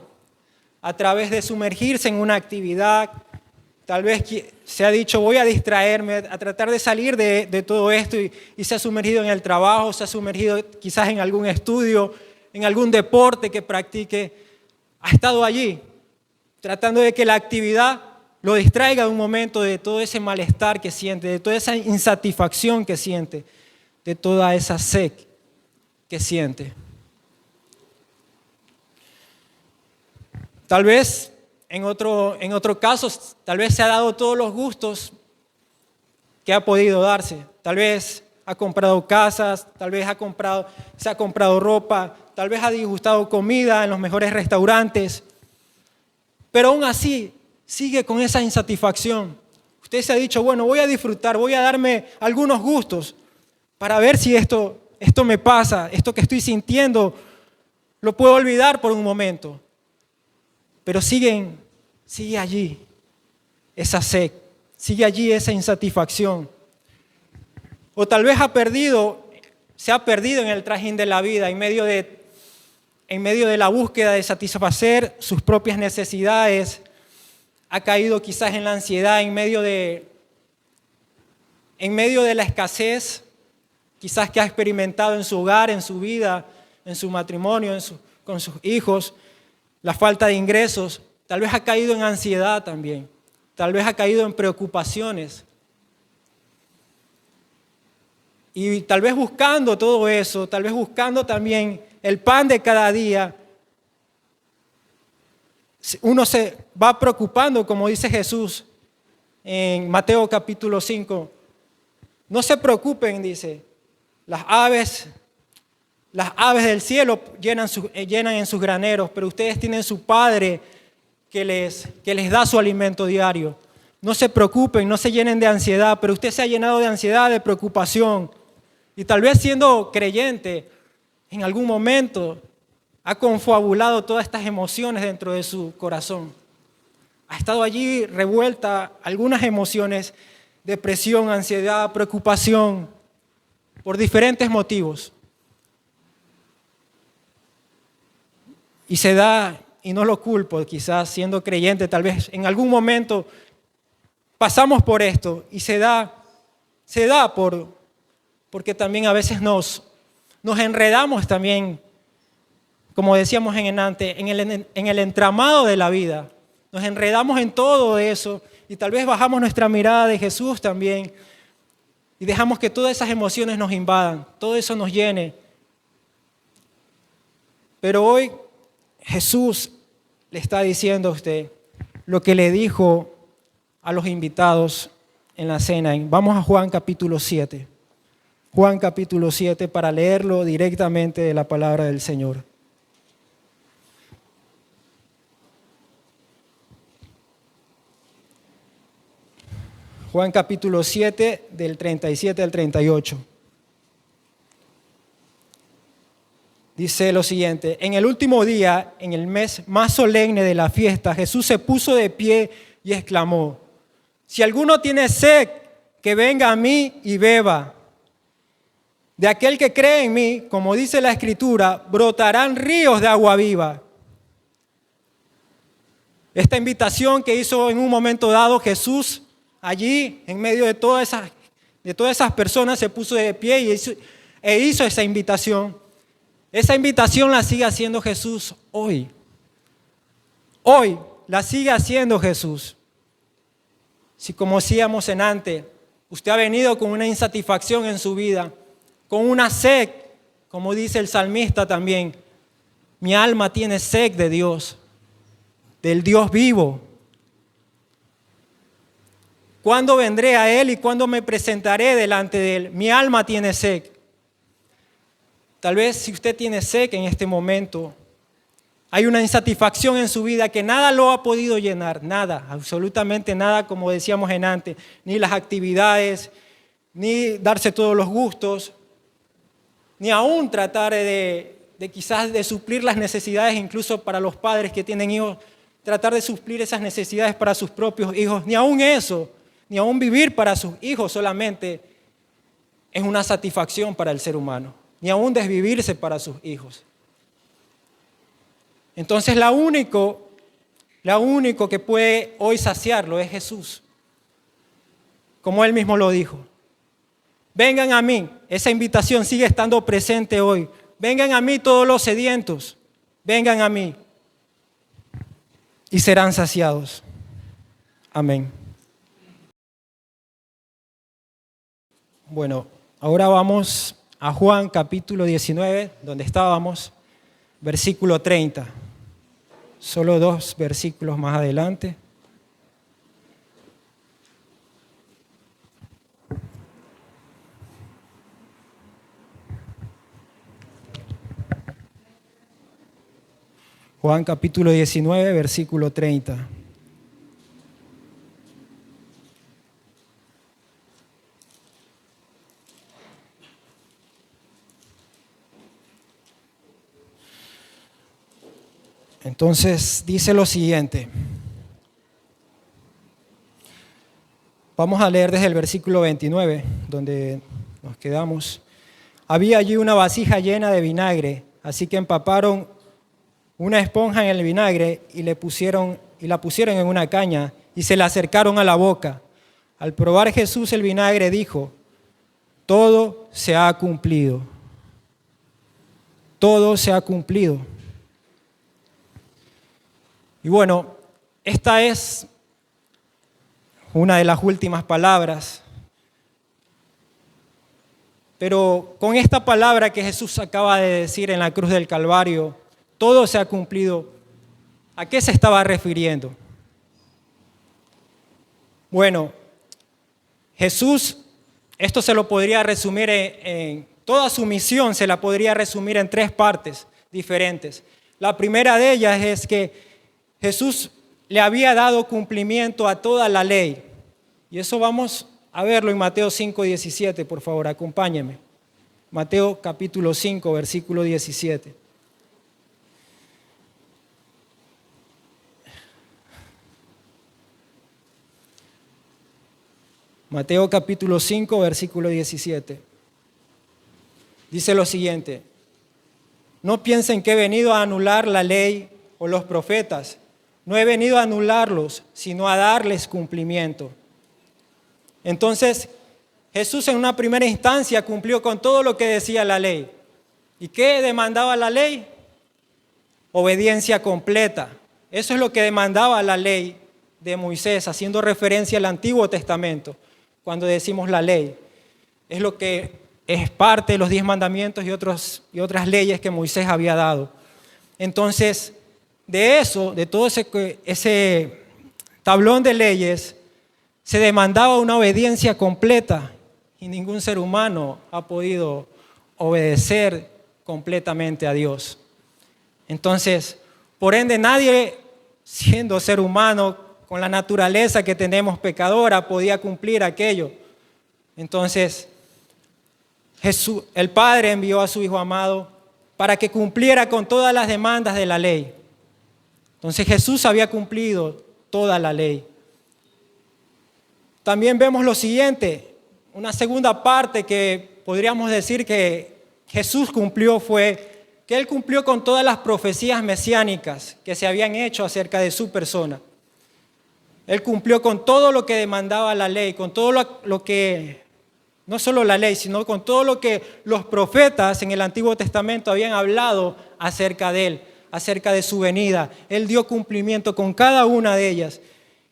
S4: a través de sumergirse en una actividad. Tal vez se ha dicho, voy a distraerme, a tratar de salir de todo esto y se ha sumergido en el trabajo, se ha sumergido quizás en algún estudio, en algún deporte que practique. Ha estado allí, tratando de que la actividad lo distraiga un momento de todo ese malestar que siente, de toda esa insatisfacción que siente, de toda esa sed que siente. Tal vez en otro caso, tal vez se ha dado todos los gustos que ha podido darse. Tal vez ha comprado casas, tal vez se ha comprado ropa, tal vez ha disgustado comida en los mejores restaurantes, pero aún así sigue con esa insatisfacción. Usted se ha dicho, bueno, voy a disfrutar, voy a darme algunos gustos para ver si esto me pasa, esto que estoy sintiendo, lo puedo olvidar por un momento. Pero sigue allí esa sed, sigue allí esa insatisfacción. O tal vez se ha perdido en el trajín de la vida, en medio de la búsqueda de satisfacer sus propias necesidades. Ha caído quizás en la ansiedad, en medio de la escasez, quizás que ha experimentado en su hogar, en su vida, en su matrimonio, con sus hijos, la falta de ingresos. Tal vez ha caído en ansiedad también, tal vez ha caído en preocupaciones. Y tal vez buscando todo eso, tal vez buscando también el pan de cada día, uno se va preocupando, como dice Jesús en Mateo capítulo 5. No se preocupen, dice, las aves del cielo llenan en sus graneros, pero ustedes tienen su Padre que les da su alimento diario. No se preocupen, no se llenen de ansiedad, pero usted se ha llenado de ansiedad, de preocupación. Y tal vez siendo creyente, en algún momento ha confabulado todas estas emociones dentro de su corazón. Ha estado allí revuelta algunas emociones, depresión, ansiedad, preocupación, por diferentes motivos. Y se da, y no lo culpo, quizás siendo creyente, tal vez en algún momento pasamos por esto y se da porque también a veces nos enredamos también, como decíamos en el entramado de la vida. Nos enredamos en todo eso y tal vez bajamos nuestra mirada de Jesús también y dejamos que todas esas emociones nos invadan, todo eso nos llene. Pero hoy Jesús le está diciendo a usted lo que le dijo a los invitados en la cena. Vamos a Juan capítulo 7. Juan capítulo 7 para leerlo directamente de la palabra del Señor. Juan capítulo 7 del 37 al 38. Dice lo siguiente: en el último día, en el mes más solemne de la fiesta, Jesús se puso de pie y exclamó: si alguno tiene sed, que venga a mí y beba. De aquel que cree en mí, como dice la Escritura, brotarán ríos de agua viva. Esta invitación que hizo en un momento dado Jesús, allí en medio de todas esas personas, se puso de pie e hizo esa invitación. Esa invitación la sigue haciendo Jesús hoy. Hoy la sigue haciendo Jesús. Si, como decíamos en antes, usted ha venido con una insatisfacción en su vida, con una sed, como dice el salmista también, mi alma tiene sed de Dios, del Dios vivo. ¿Cuándo vendré a Él y cuándo me presentaré delante de Él? Mi alma tiene sed. Tal vez si usted tiene sed en este momento, hay una insatisfacción en su vida que nada lo ha podido llenar, nada, absolutamente nada, como decíamos en antes, ni las actividades, ni darse todos los gustos, ni aún tratar de quizás de suplir las necesidades, incluso para los padres que tienen hijos, tratar de suplir esas necesidades para sus propios hijos, ni aún eso, ni aún vivir para sus hijos solamente es una satisfacción para el ser humano, ni aún desvivirse para sus hijos. Entonces, la único que puede hoy saciarlo es Jesús, como Él mismo lo dijo. Vengan a mí, esa invitación sigue estando presente hoy. Vengan a mí todos los sedientos, vengan a mí y serán saciados. Amén. Bueno, ahora vamos a Juan capítulo 19, donde estábamos, versículo 30. Solo 2 versículos más adelante. Juan capítulo 19, versículo 30. Entonces dice lo siguiente. Vamos a leer desde el versículo 29, donde nos quedamos. Había allí una vasija llena de vinagre, así que empaparon una esponja en el vinagre y la pusieron en una caña y se la acercaron a la boca. Al probar Jesús el vinagre dijo: todo se ha cumplido. Todo se ha cumplido. Y bueno, esta es una de las últimas palabras. Pero con esta palabra que Jesús acaba de decir en la cruz del Calvario, todo se ha cumplido, ¿a qué se estaba refiriendo? Bueno, Jesús, esto se lo podría resumir en toda su misión, se la podría resumir en 3 partes diferentes. La primera de ellas es que Jesús le había dado cumplimiento a toda la ley. Y eso vamos a verlo en Mateo 5:17, por favor, acompáñenme. Mateo capítulo 5, versículo 17. Mateo capítulo 5, versículo 17. Dice lo siguiente: no piensen que he venido a anular la ley o los profetas. No he venido a anularlos, sino a darles cumplimiento. Entonces, Jesús en una primera instancia cumplió con todo lo que decía la ley. ¿Y qué demandaba la ley? Obediencia completa. Eso es lo que demandaba la ley de Moisés, haciendo referencia al Antiguo Testamento. Cuando decimos la ley, es lo que es parte de los 10 mandamientos y otras leyes que Moisés había dado. Entonces, de todo ese tablón de leyes, se demandaba una obediencia completa y ningún ser humano ha podido obedecer completamente a Dios. Entonces, por ende, nadie, siendo ser humano, con la naturaleza que tenemos pecadora, podía cumplir aquello. Entonces, Jesús, el Padre envió a su Hijo amado para que cumpliera con todas las demandas de la ley. Entonces Jesús había cumplido toda la ley. También vemos lo siguiente, una segunda parte que podríamos decir que Jesús cumplió fue que Él cumplió con todas las profecías mesiánicas que se habían hecho acerca de su persona. Él cumplió con todo lo que demandaba la ley, con todo lo que, no solo la ley, sino con todo lo que los profetas en el Antiguo Testamento habían hablado acerca de Él, acerca de su venida. Él dio cumplimiento con cada una de ellas.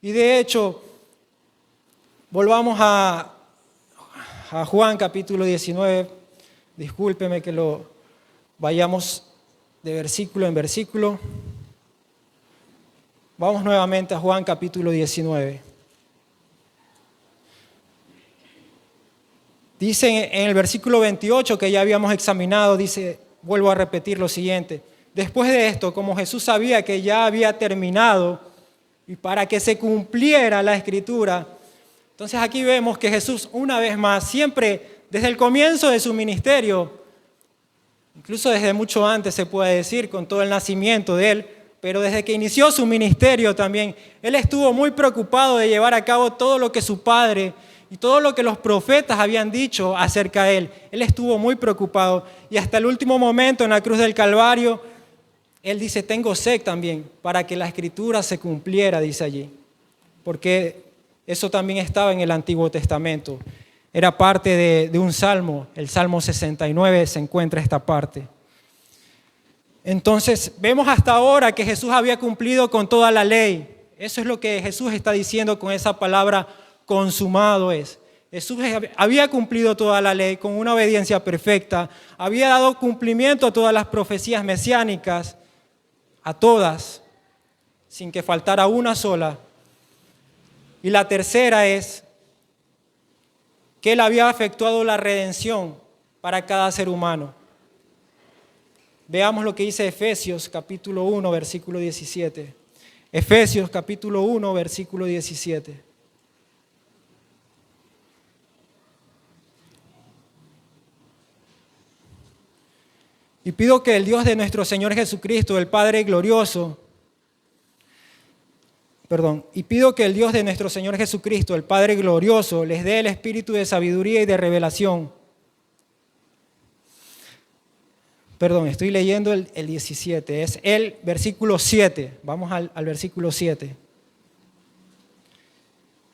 S4: Y de hecho, volvamos a Juan capítulo 19. Discúlpeme que lo vayamos de versículo en versículo. Vamos nuevamente a Juan capítulo 19. Dice en el versículo 28 que ya habíamos examinado, dice, vuelvo a repetir lo siguiente: después de esto, como Jesús sabía que ya había terminado y para que se cumpliera la Escritura, entonces aquí vemos que Jesús una vez más, siempre desde el comienzo de su ministerio, incluso desde mucho antes se puede decir, con todo el nacimiento de Él, pero desde que inició su ministerio también, Él estuvo muy preocupado de llevar a cabo todo lo que su Padre y todo lo que los profetas habían dicho acerca de Él. Él estuvo muy preocupado y hasta el último momento en la cruz del Calvario, Él dice, tengo sed también, para que la Escritura se cumpliera, dice allí. Porque eso también estaba en el Antiguo Testamento. Era parte de un salmo, el Salmo 69 se encuentra esta parte. Entonces, vemos hasta ahora que Jesús había cumplido con toda la ley. Eso es lo que Jesús está diciendo con esa palabra consumado es. Jesús había cumplido toda la ley con una obediencia perfecta, había dado cumplimiento a todas las profecías mesiánicas, a todas, sin que faltara una sola. Y la tercera es que Él había efectuado la redención para cada ser humano. Veamos lo que dice Efesios capítulo 1, versículo 17. Efesios capítulo 1, versículo 17. Y pido que el Dios de nuestro Señor Jesucristo, el Padre glorioso, y pido que el Dios de nuestro Señor Jesucristo, el Padre glorioso, les dé el espíritu de sabiduría y de revelación. Estoy leyendo el 17, es el versículo 7. Vamos al versículo 7.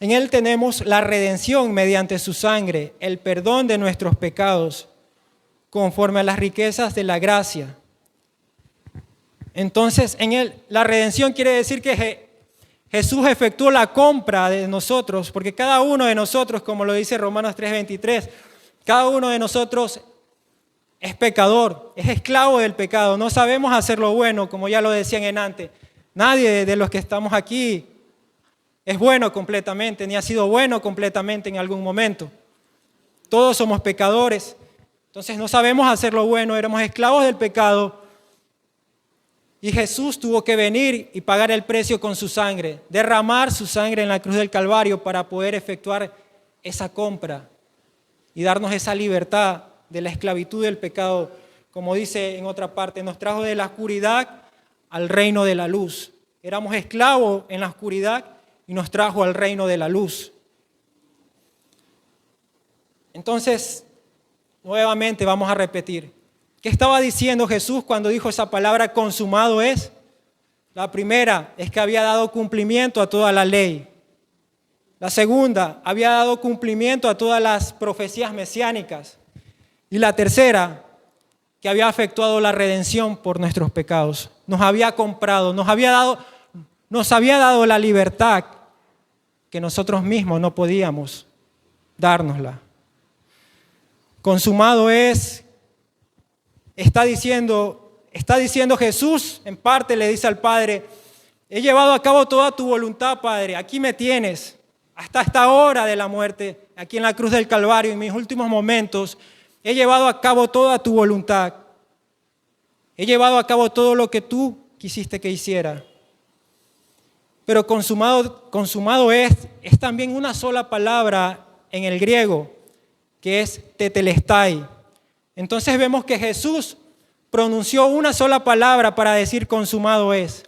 S4: En él tenemos la redención mediante su sangre, el perdón de nuestros pecados, conforme a las riquezas de la gracia. Entonces, en él, la redención quiere decir que Jesús efectuó la compra de nosotros, porque cada uno de nosotros, como lo dice Romanos 3:23, cada uno de nosotros es pecador, es esclavo del pecado. No sabemos hacer lo bueno, como ya lo decían en antes. Nadie de los que estamos aquí es bueno completamente, ni ha sido bueno completamente en algún momento. Todos somos pecadores. Entonces no sabemos hacer lo bueno, éramos esclavos del pecado. Y Jesús tuvo que venir y pagar el precio con su sangre, derramar su sangre en la cruz del Calvario para poder efectuar esa compra y darnos esa libertad de la esclavitud del pecado. Como dice en otra parte, nos trajo de la oscuridad al reino de la luz. Éramos esclavos en la oscuridad y nos trajo al reino de la luz. Entonces, nuevamente vamos a repetir. ¿Qué estaba diciendo Jesús cuando dijo esa palabra consumado es? La primera es que había dado cumplimiento a toda la ley. La segunda, había dado cumplimiento a todas las profecías mesiánicas. Y la tercera, que había efectuado la redención por nuestros pecados. Nos había comprado, nos había dado la libertad que nosotros mismos no podíamos dárnosla. Consumado es, está diciendo Jesús, en parte le dice al Padre, he llevado a cabo toda tu voluntad, Padre, aquí me tienes, hasta esta hora de la muerte, aquí en la cruz del Calvario, en mis últimos momentos, he llevado a cabo toda tu voluntad, he llevado a cabo todo lo que tú quisiste que hiciera. Pero consumado es también una sola palabra en el griego, que es tetelestai. Entonces vemos que Jesús pronunció una sola palabra para decir consumado es.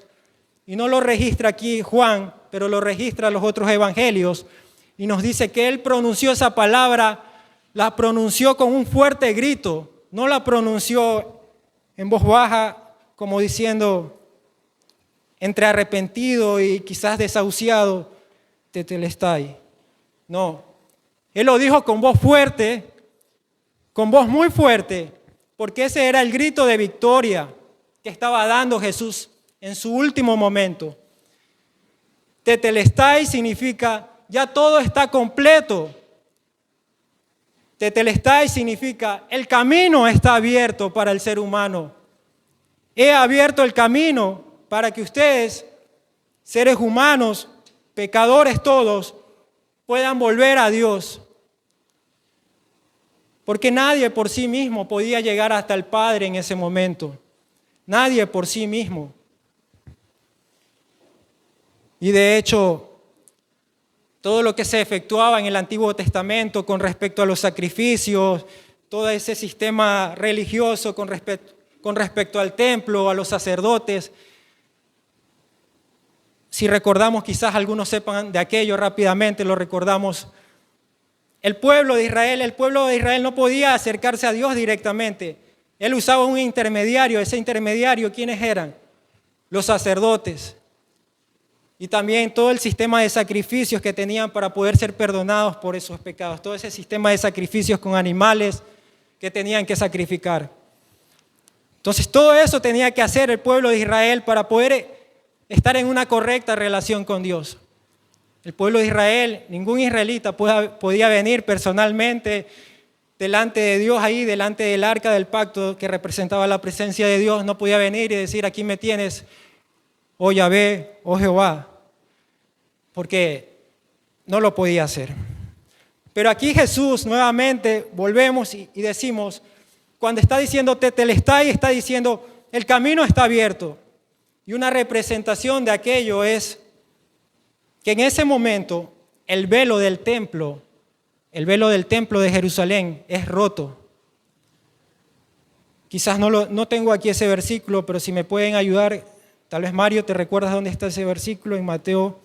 S4: Y no lo registra aquí Juan, pero lo registra los otros evangelios. Y nos dice que él pronunció esa palabra, la pronunció con un fuerte grito. No la pronunció en voz baja, como diciendo entre arrepentido y quizás desahuciado, tetelestai. No, él lo dijo con voz fuerte, con voz muy fuerte, porque ese era el grito de victoria que estaba dando Jesús en su último momento. Tetelestai significa ya todo está completo. Tetelestai significa el camino está abierto para el ser humano. He abierto el camino para que ustedes, seres humanos, pecadores todos, puedan volver a Dios. Porque nadie por sí mismo podía llegar hasta el Padre en ese momento. Nadie por sí mismo. Y de hecho, todo lo que se efectuaba en el Antiguo Testamento con respecto a los sacrificios, todo ese sistema religioso con respecto al templo, a los sacerdotes. Si recordamos, quizás algunos sepan de aquello rápidamente, lo recordamos. El pueblo de Israel no podía acercarse a Dios directamente. Él usaba un intermediario. Ese intermediario, ¿quiénes eran? Los sacerdotes. Y también todo el sistema de sacrificios que tenían para poder ser perdonados por esos pecados. Todo ese sistema de sacrificios con animales que tenían que sacrificar. Entonces todo eso tenía que hacer el pueblo de Israel para poder estar en una correcta relación con Dios. El pueblo de Israel, ningún israelita podía venir personalmente delante de Dios ahí, delante del arca del pacto que representaba la presencia de Dios. No podía venir y decir, aquí me tienes, oh Yahvé, oh Jehová, porque no lo podía hacer. Pero aquí Jesús, nuevamente, volvemos y decimos, cuando está diciendo tetelestai, está diciendo, el camino está abierto. Y una representación de aquello es que en ese momento el velo del templo de Jerusalén es roto. Quizás no tengo aquí ese versículo, pero si me pueden ayudar, tal vez Mario, ¿te recuerdas dónde está ese versículo? En Mateo.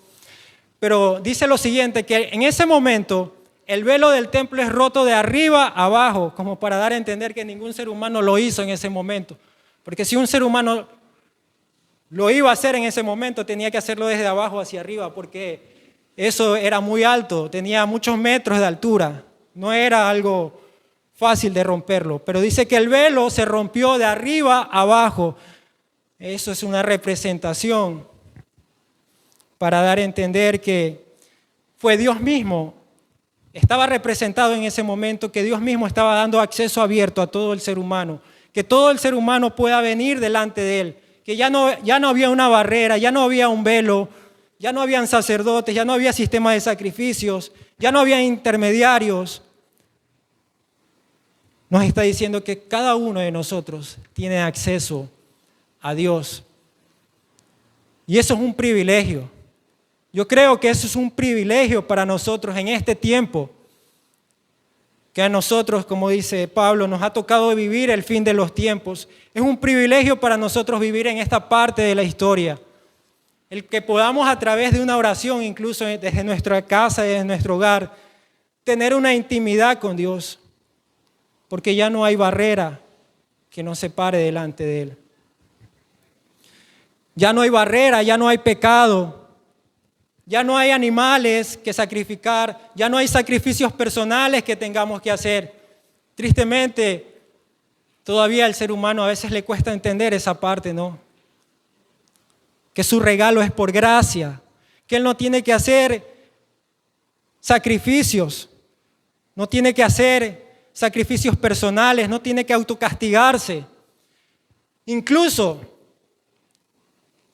S4: Pero dice lo siguiente, que en ese momento el velo del templo es roto de arriba a abajo, como para dar a entender que ningún ser humano lo hizo en ese momento. Porque si un ser humano lo iba a hacer en ese momento, tenía que hacerlo desde abajo hacia arriba, porque eso era muy alto, tenía muchos metros de altura, no era algo fácil de romperlo. Pero dice que el velo se rompió de arriba a abajo. Eso es una representación para dar a entender que fue Dios mismo, estaba representado en ese momento, que Dios mismo estaba dando acceso abierto a todo el ser humano, que todo el ser humano pueda venir delante de Él, que ya no había una barrera, ya no había un velo, ya no habían sacerdotes, ya no había sistema de sacrificios, ya no había intermediarios. Nos está diciendo que cada uno de nosotros tiene acceso a Dios. Y eso es un privilegio. Yo creo que eso es un privilegio para nosotros en este tiempo, que a nosotros, como dice Pablo, nos ha tocado vivir el fin de los tiempos. Es un privilegio para nosotros vivir en esta parte de la historia. El que podamos a través de una oración, incluso desde nuestra casa, desde nuestro hogar, tener una intimidad con Dios, porque ya no hay barrera que nos separe delante de Él. Ya no hay barrera, ya no hay pecado. Ya no hay animales que sacrificar, ya no hay sacrificios personales que tengamos que hacer. Tristemente, todavía al ser humano a veces le cuesta entender esa parte, ¿no? Que su regalo es por gracia, que Él no tiene que hacer sacrificios, no tiene que hacer sacrificios personales, no tiene que autocastigarse. Incluso,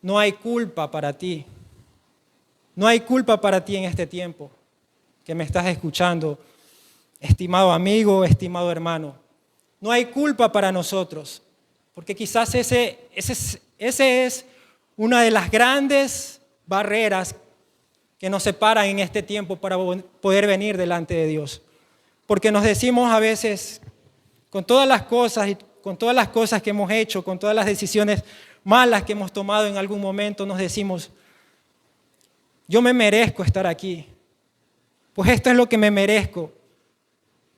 S4: no hay culpa para ti. No hay culpa para ti en este tiempo que me estás escuchando, estimado amigo, estimado hermano. No hay culpa para nosotros, porque quizás ese es una de las grandes barreras que nos separan en este tiempo para poder venir delante de Dios. Porque nos decimos a veces, con todas las cosas y con todas las cosas que hemos hecho, con todas las decisiones malas que hemos tomado en algún momento, nos decimos, yo me merezco estar aquí, pues esto es lo que me merezco.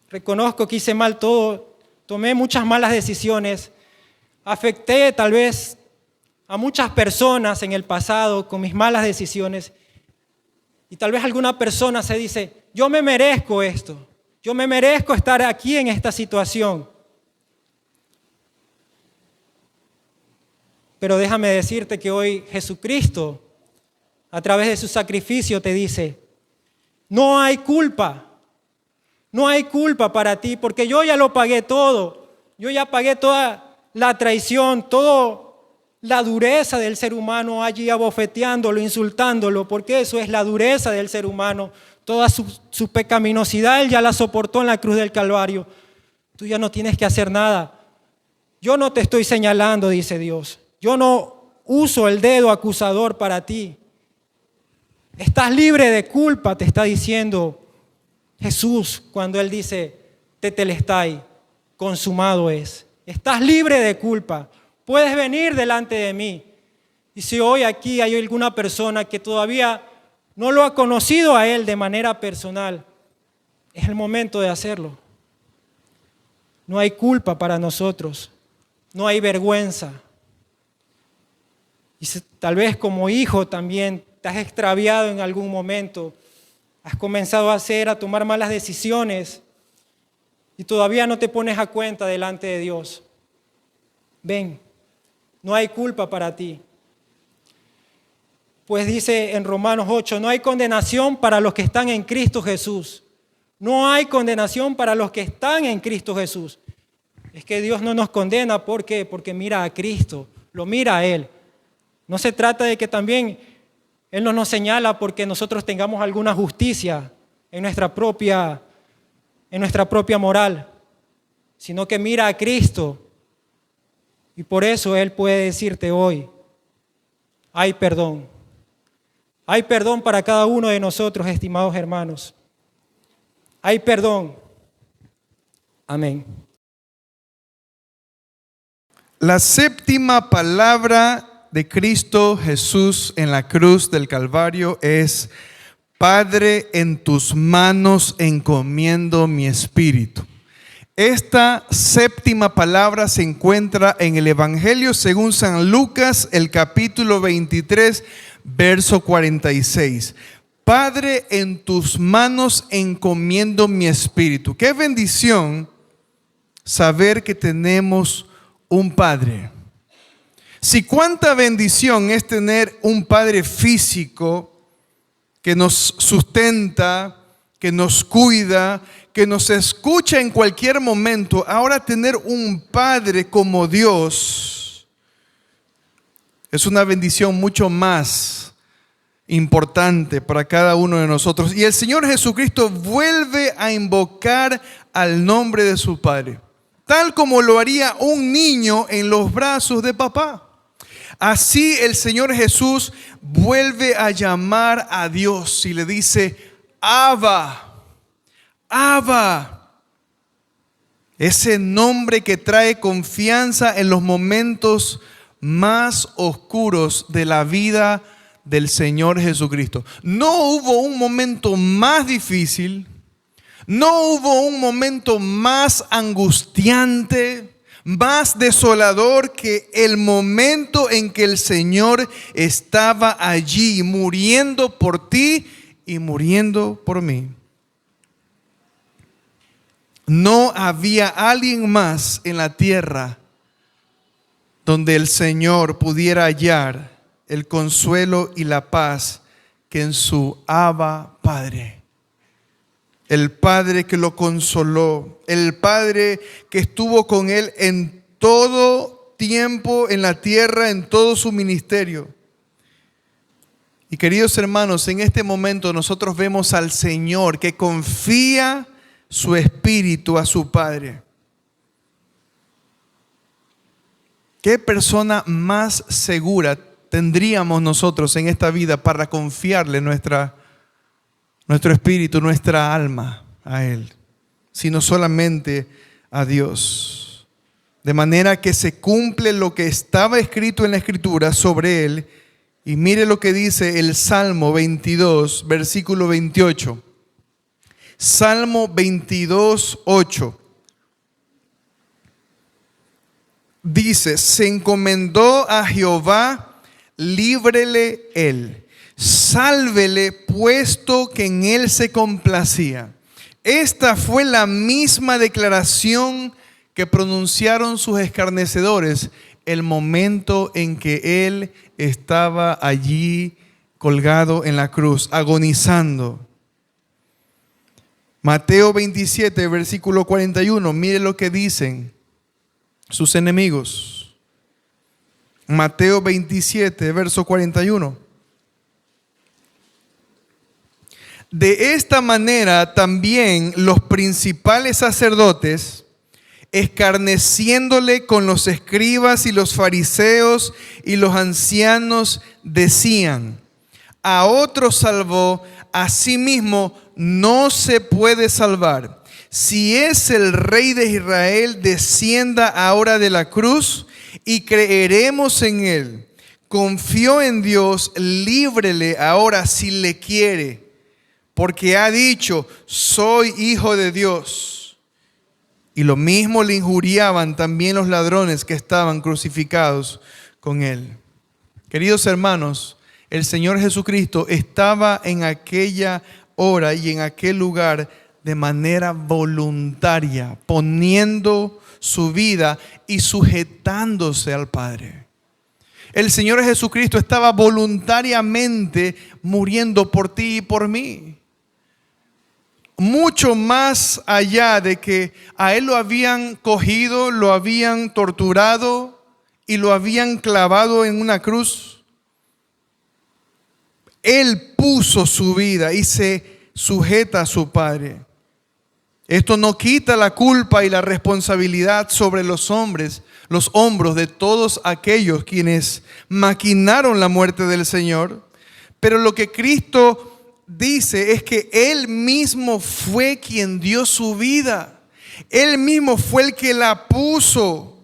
S4: Reconozco que hice mal todo, tomé muchas malas decisiones, afecté tal vez a muchas personas en el pasado con mis malas decisiones y tal vez alguna persona se dice, yo me merezco esto, yo me merezco estar aquí en esta situación. Pero déjame decirte que hoy Jesucristo, a través de su sacrificio, te dice, no hay culpa para ti, porque yo ya lo pagué todo, yo ya pagué toda la traición, toda la dureza del ser humano allí abofeteándolo, insultándolo, porque eso es la dureza del ser humano, toda su pecaminosidad Él ya la soportó en la cruz del Calvario. Tú ya no tienes que hacer nada. Yo no te estoy señalando, dice Dios. Yo no uso el dedo acusador para ti. Estás libre de culpa, te está diciendo Jesús cuando Él dice, tetelestai, consumado es. Estás libre de culpa, puedes venir delante de mí. Y si hoy aquí hay alguna persona que todavía no lo ha conocido a Él de manera personal, es el momento de hacerlo. No hay culpa para nosotros, no hay vergüenza. Y tal vez como hijo también te has extraviado en algún momento, has comenzado a tomar malas decisiones y todavía no te pones a cuenta delante de Dios. Ven, no hay culpa para ti. Pues dice en Romanos 8, no hay condenación para los que están en Cristo Jesús. No hay condenación para los que están en Cristo Jesús. Es que Dios no nos condena, ¿por qué? Porque mira a Cristo, lo mira a Él. No se trata de que también Él no nos señala porque nosotros tengamos alguna justicia en nuestra propia moral, sino que mira a Cristo Y por eso Él puede decirte hoy, hay perdón. Hay perdón para cada uno de nosotros, estimados hermanos. Hay perdón. Amén.
S1: La séptima palabra de Cristo Jesús en la cruz del Calvario es: Padre, en tus manos encomiendo mi espíritu. Esta séptima palabra se encuentra en el Evangelio según San Lucas, el capítulo 23, verso 46. Padre, en tus manos encomiendo mi espíritu. Qué bendición saber que tenemos un Padre. Si cuánta bendición es tener un Padre físico que nos sustenta, que nos cuida, que nos escucha en cualquier momento. Ahora tener un Padre como Dios es una bendición mucho más importante para cada uno de nosotros. Y el Señor Jesucristo vuelve a invocar al nombre de su Padre, tal como lo haría un niño en los brazos de papá. Así el Señor Jesús vuelve a llamar a Dios y le dice: Abba, Abba. Ese nombre que trae confianza en los momentos más oscuros de la vida del Señor Jesucristo. No hubo un momento más difícil, no hubo un momento más angustiante, más desolador que el momento en que el Señor estaba allí muriendo por ti y muriendo por mí. No había alguien más en la tierra donde el Señor pudiera hallar el consuelo y la paz que en su Abba Padre. El Padre que lo consoló, el Padre que estuvo con él en todo tiempo en la tierra, en todo su ministerio. Y queridos hermanos, en este momento nosotros vemos al Señor que confía su espíritu a su Padre. ¿Qué persona más segura tendríamos nosotros en esta vida para confiarle nuestro espíritu, nuestra alma a Él, sino solamente a Dios? De manera que se cumple lo que estaba escrito en la Escritura sobre Él. Y mire lo que dice el Salmo 22, versículo 28. Salmo 22, 8. Dice: se encomendó a Jehová, líbrele él, sálvele, puesto que en él se complacía. Esta fue la misma declaración que pronunciaron sus escarnecedores el momento en que él estaba allí colgado en la cruz, agonizando. Mateo 27, versículo 41, mire lo que dicen sus enemigos. Mateo 27, verso 41. De esta manera también los principales sacerdotes, escarneciéndole con los escribas y los fariseos y los ancianos, decían: a otro salvó, a sí mismo no se puede salvar. Si es el Rey de Israel, descienda ahora de la cruz y creeremos en él. Confió en Dios, líbrele ahora si le quiere, porque ha dicho: soy hijo de Dios. Y lo mismo le injuriaban también los ladrones que estaban crucificados con él. Queridos hermanos, el Señor Jesucristo estaba en aquella hora y en aquel lugar de manera voluntaria, poniendo su vida y sujetándose al Padre. El Señor Jesucristo estaba voluntariamente muriendo por ti y por mí. Mucho más allá de que a Él lo habían cogido, lo habían torturado y lo habían clavado en una cruz. Él puso su vida y se sujeta a su Padre. Esto no quita la culpa y la responsabilidad sobre los hombros de todos aquellos quienes maquinaron la muerte del Señor. Pero lo que Cristo dice es que Él mismo fue quien dio su vida. Él mismo fue el que la puso.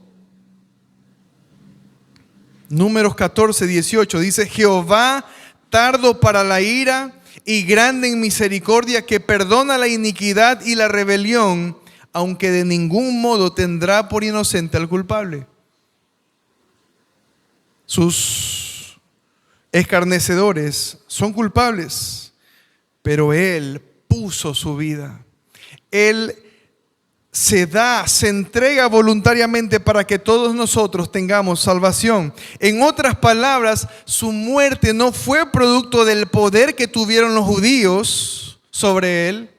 S1: Números 14, 18 dice: Jehová tardo para la ira y grande en misericordia, que perdona la iniquidad y la rebelión, aunque de ningún modo tendrá por inocente al culpable. Sus escarnecedores son culpables, pero Él puso su vida. Él se entrega voluntariamente para que todos nosotros tengamos salvación. En otras palabras, su muerte no fue producto del poder que tuvieron los judíos sobre Él.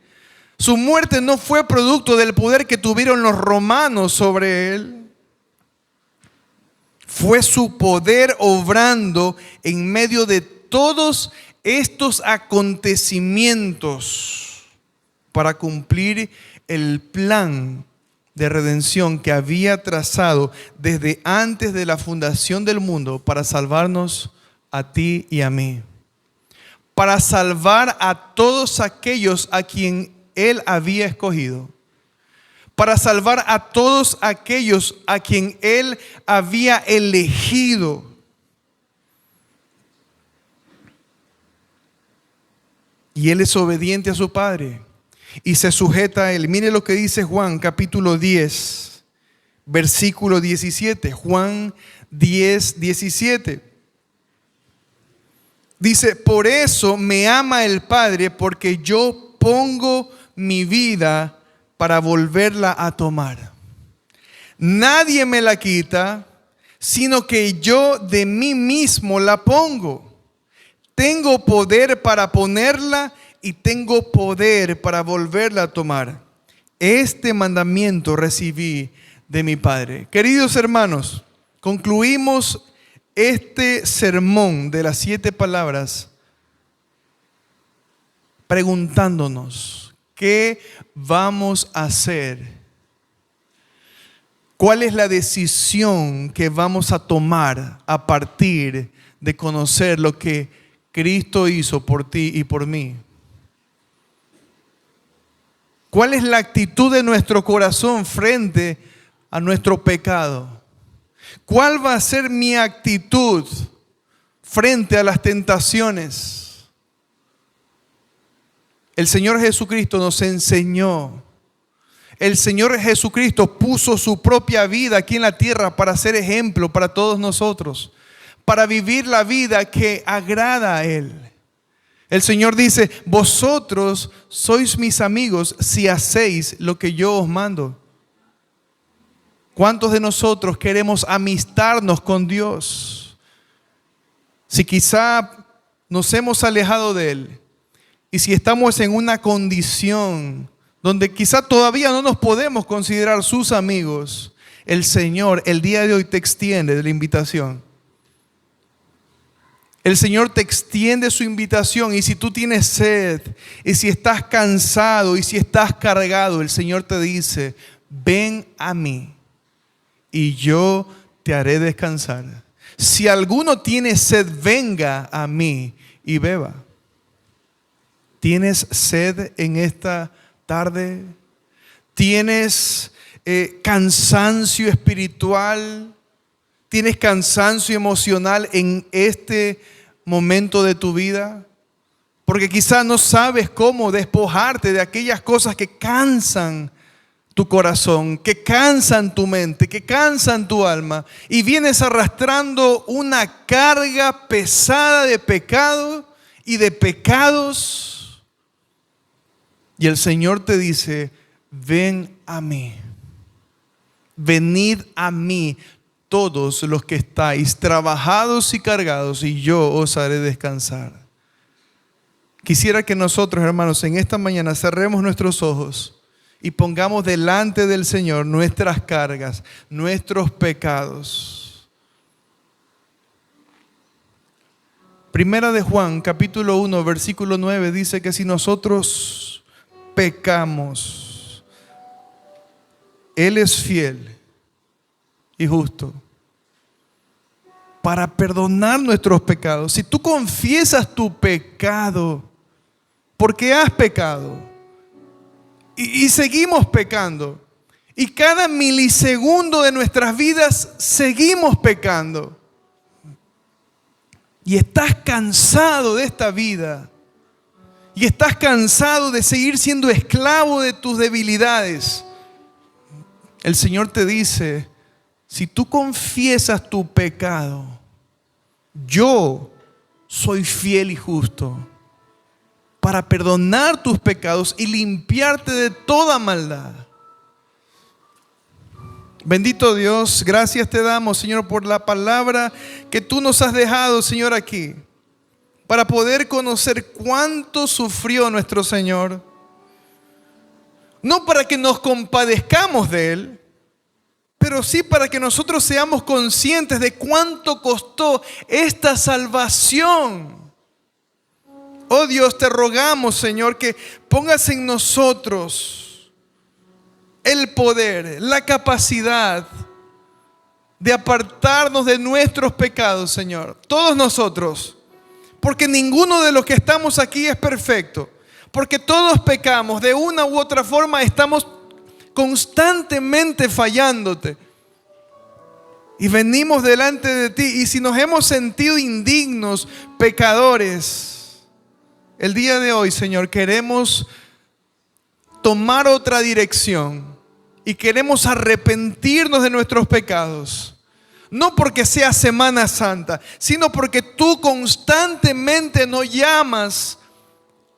S1: Su muerte no fue producto del poder que tuvieron los romanos sobre Él. Fue su poder obrando en medio de todos estos acontecimientos para cumplir el plan de redención que había trazado desde antes de la fundación del mundo para salvarnos a ti y a mí. Para salvar a todos aquellos a quien Él había escogido. Para salvar a todos aquellos a quien Él había elegido. Y Él es obediente a su Padre y se sujeta a Él. Mire lo que dice Juan capítulo 10, versículo 17. Juan 10, 17. Dice: por eso me ama el Padre, porque yo pongo mi vida para volverla a tomar. Nadie me la quita, sino que yo de mí mismo la pongo. Tengo poder para ponerla y tengo poder para volverla a tomar. Este mandamiento recibí de mi Padre. Queridos hermanos, concluimos este sermón de las 7 palabras preguntándonos: ¿qué vamos a hacer? ¿Cuál es la decisión que vamos a tomar a partir de conocer lo que Cristo hizo por ti y por mí? ¿Cuál es la actitud de nuestro corazón frente a nuestro pecado? ¿Cuál va a ser mi actitud frente a las tentaciones? El Señor Jesucristo nos enseñó. El Señor Jesucristo puso su propia vida aquí en la tierra para ser ejemplo para todos nosotros, para vivir la vida que agrada a Él. El Señor dice: vosotros sois mis amigos si hacéis lo que yo os mando. ¿Cuántos de nosotros queremos amistarnos con Dios? Si quizá nos hemos alejado de Él y si estamos en una condición donde quizá todavía no nos podemos considerar sus amigos, el Señor el día de hoy te extiende la invitación. El Señor te extiende su invitación, y si tú tienes sed, y si estás cansado, y si estás cargado, el Señor te dice: ven a mí y yo te haré descansar. Si alguno tiene sed, venga a mí y beba. ¿Tienes sed en esta tarde? ¿Tienes cansancio espiritual? ¿Tienes cansancio emocional en este momento de tu vida? Porque quizás no sabes cómo despojarte de aquellas cosas que cansan tu corazón, que cansan tu mente, que cansan tu alma, y vienes arrastrando una carga pesada de pecado y de pecados. Y el Señor te dice: ven a mí, venid a mí todos los que estáis trabajados y cargados, y yo os haré descansar. Quisiera que nosotros, hermanos, en esta mañana cerremos nuestros ojos y pongamos delante del Señor nuestras cargas, nuestros pecados. Primera de Juan, capítulo 1, versículo 9, dice que si nosotros pecamos, Él es fiel y justo para perdonar nuestros pecados. Si tú confiesas tu pecado, porque has pecado, y seguimos pecando, y cada milisegundo de nuestras vidas seguimos pecando, y estás cansado de esta vida, y estás cansado de seguir siendo esclavo de tus debilidades, el Señor te dice: si tú confiesas tu pecado, yo soy fiel y justo para perdonar tus pecados y limpiarte de toda maldad. Bendito Dios, gracias te damos, Señor, por la palabra que tú nos has dejado, Señor, aquí, para poder conocer cuánto sufrió nuestro Señor. No para que nos compadezcamos de Él, pero sí para que nosotros seamos conscientes de cuánto costó esta salvación. Oh Dios, te rogamos, Señor, que pongas en nosotros el poder, la capacidad de apartarnos de nuestros pecados, Señor. Todos nosotros, porque ninguno de los que estamos aquí es perfecto, porque todos pecamos, de una u otra forma estamos constantemente fallándote. Y venimos delante de ti, y si nos hemos sentido indignos, pecadores, el día de hoy, Señor, queremos tomar otra dirección y queremos arrepentirnos de nuestros pecados. No porque sea Semana Santa, sino porque tú constantemente nos llamas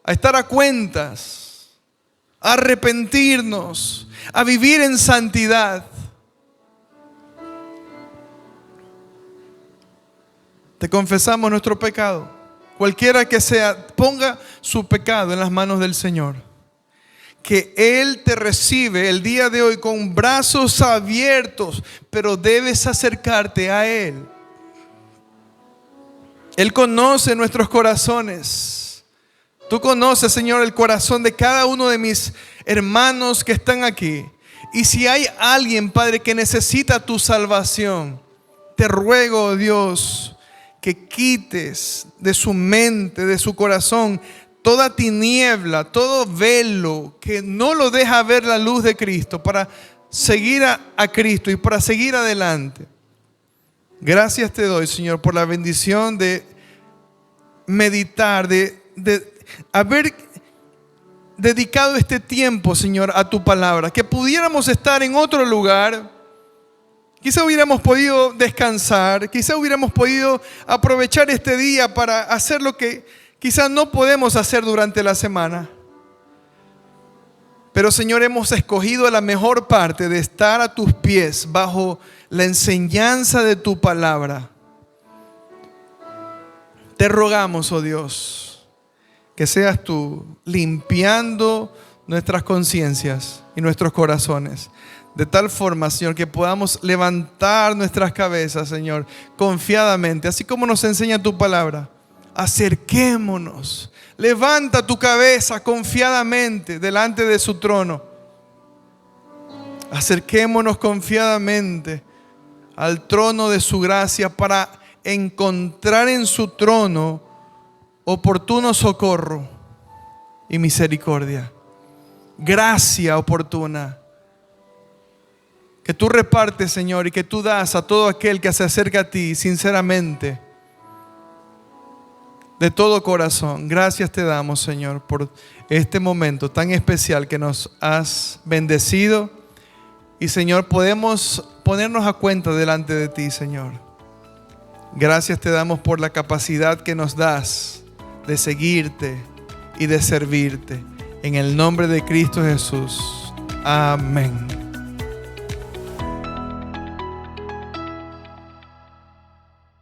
S1: a estar a cuentas, a arrepentirnos, a vivir en santidad. Te confesamos nuestro pecado. Cualquiera que sea, ponga su pecado en las manos del Señor. Que Él te recibe el día de hoy con brazos abiertos, pero debes acercarte a Él. Él conoce nuestros corazones. Tú conoces, Señor, el corazón de cada uno de mis hermanos que están aquí. Y si hay alguien, Padre, que necesita tu salvación, te ruego, Dios, que quites de su mente, de su corazón, toda tiniebla, todo velo que no lo deja ver la luz de Cristo, para seguir a Cristo y para seguir adelante. Gracias te doy, Señor, por la bendición de meditar, de haber dedicado este tiempo, Señor, a tu palabra. Que pudiéramos estar en otro lugar. Quizá hubiéramos podido descansar, quizá hubiéramos podido aprovechar este día para hacer lo que quizá no podemos hacer durante la semana. Pero, Señor, hemos escogido la mejor parte de estar a tus pies bajo la enseñanza de tu palabra. Te rogamos, oh Dios, que seas tú limpiando nuestras conciencias y nuestros corazones. De tal forma, Señor, que podamos levantar nuestras cabezas, Señor, confiadamente, así como nos enseña tu palabra. Acerquémonos, levanta tu cabeza confiadamente delante de su trono. Acerquémonos confiadamente al trono de su gracia para encontrar en su trono oportuno socorro y misericordia. Gracia oportuna que tú repartes, Señor, y que tú das a todo aquel que se acerca a ti sinceramente, de todo corazón. Gracias te damos, Señor, por este momento tan especial que nos has bendecido. Y, Señor, podemos ponernos a cuenta delante de ti, Señor. Gracias te damos por la capacidad que nos das de seguirte y de servirte. En el nombre de Cristo Jesús. Amén.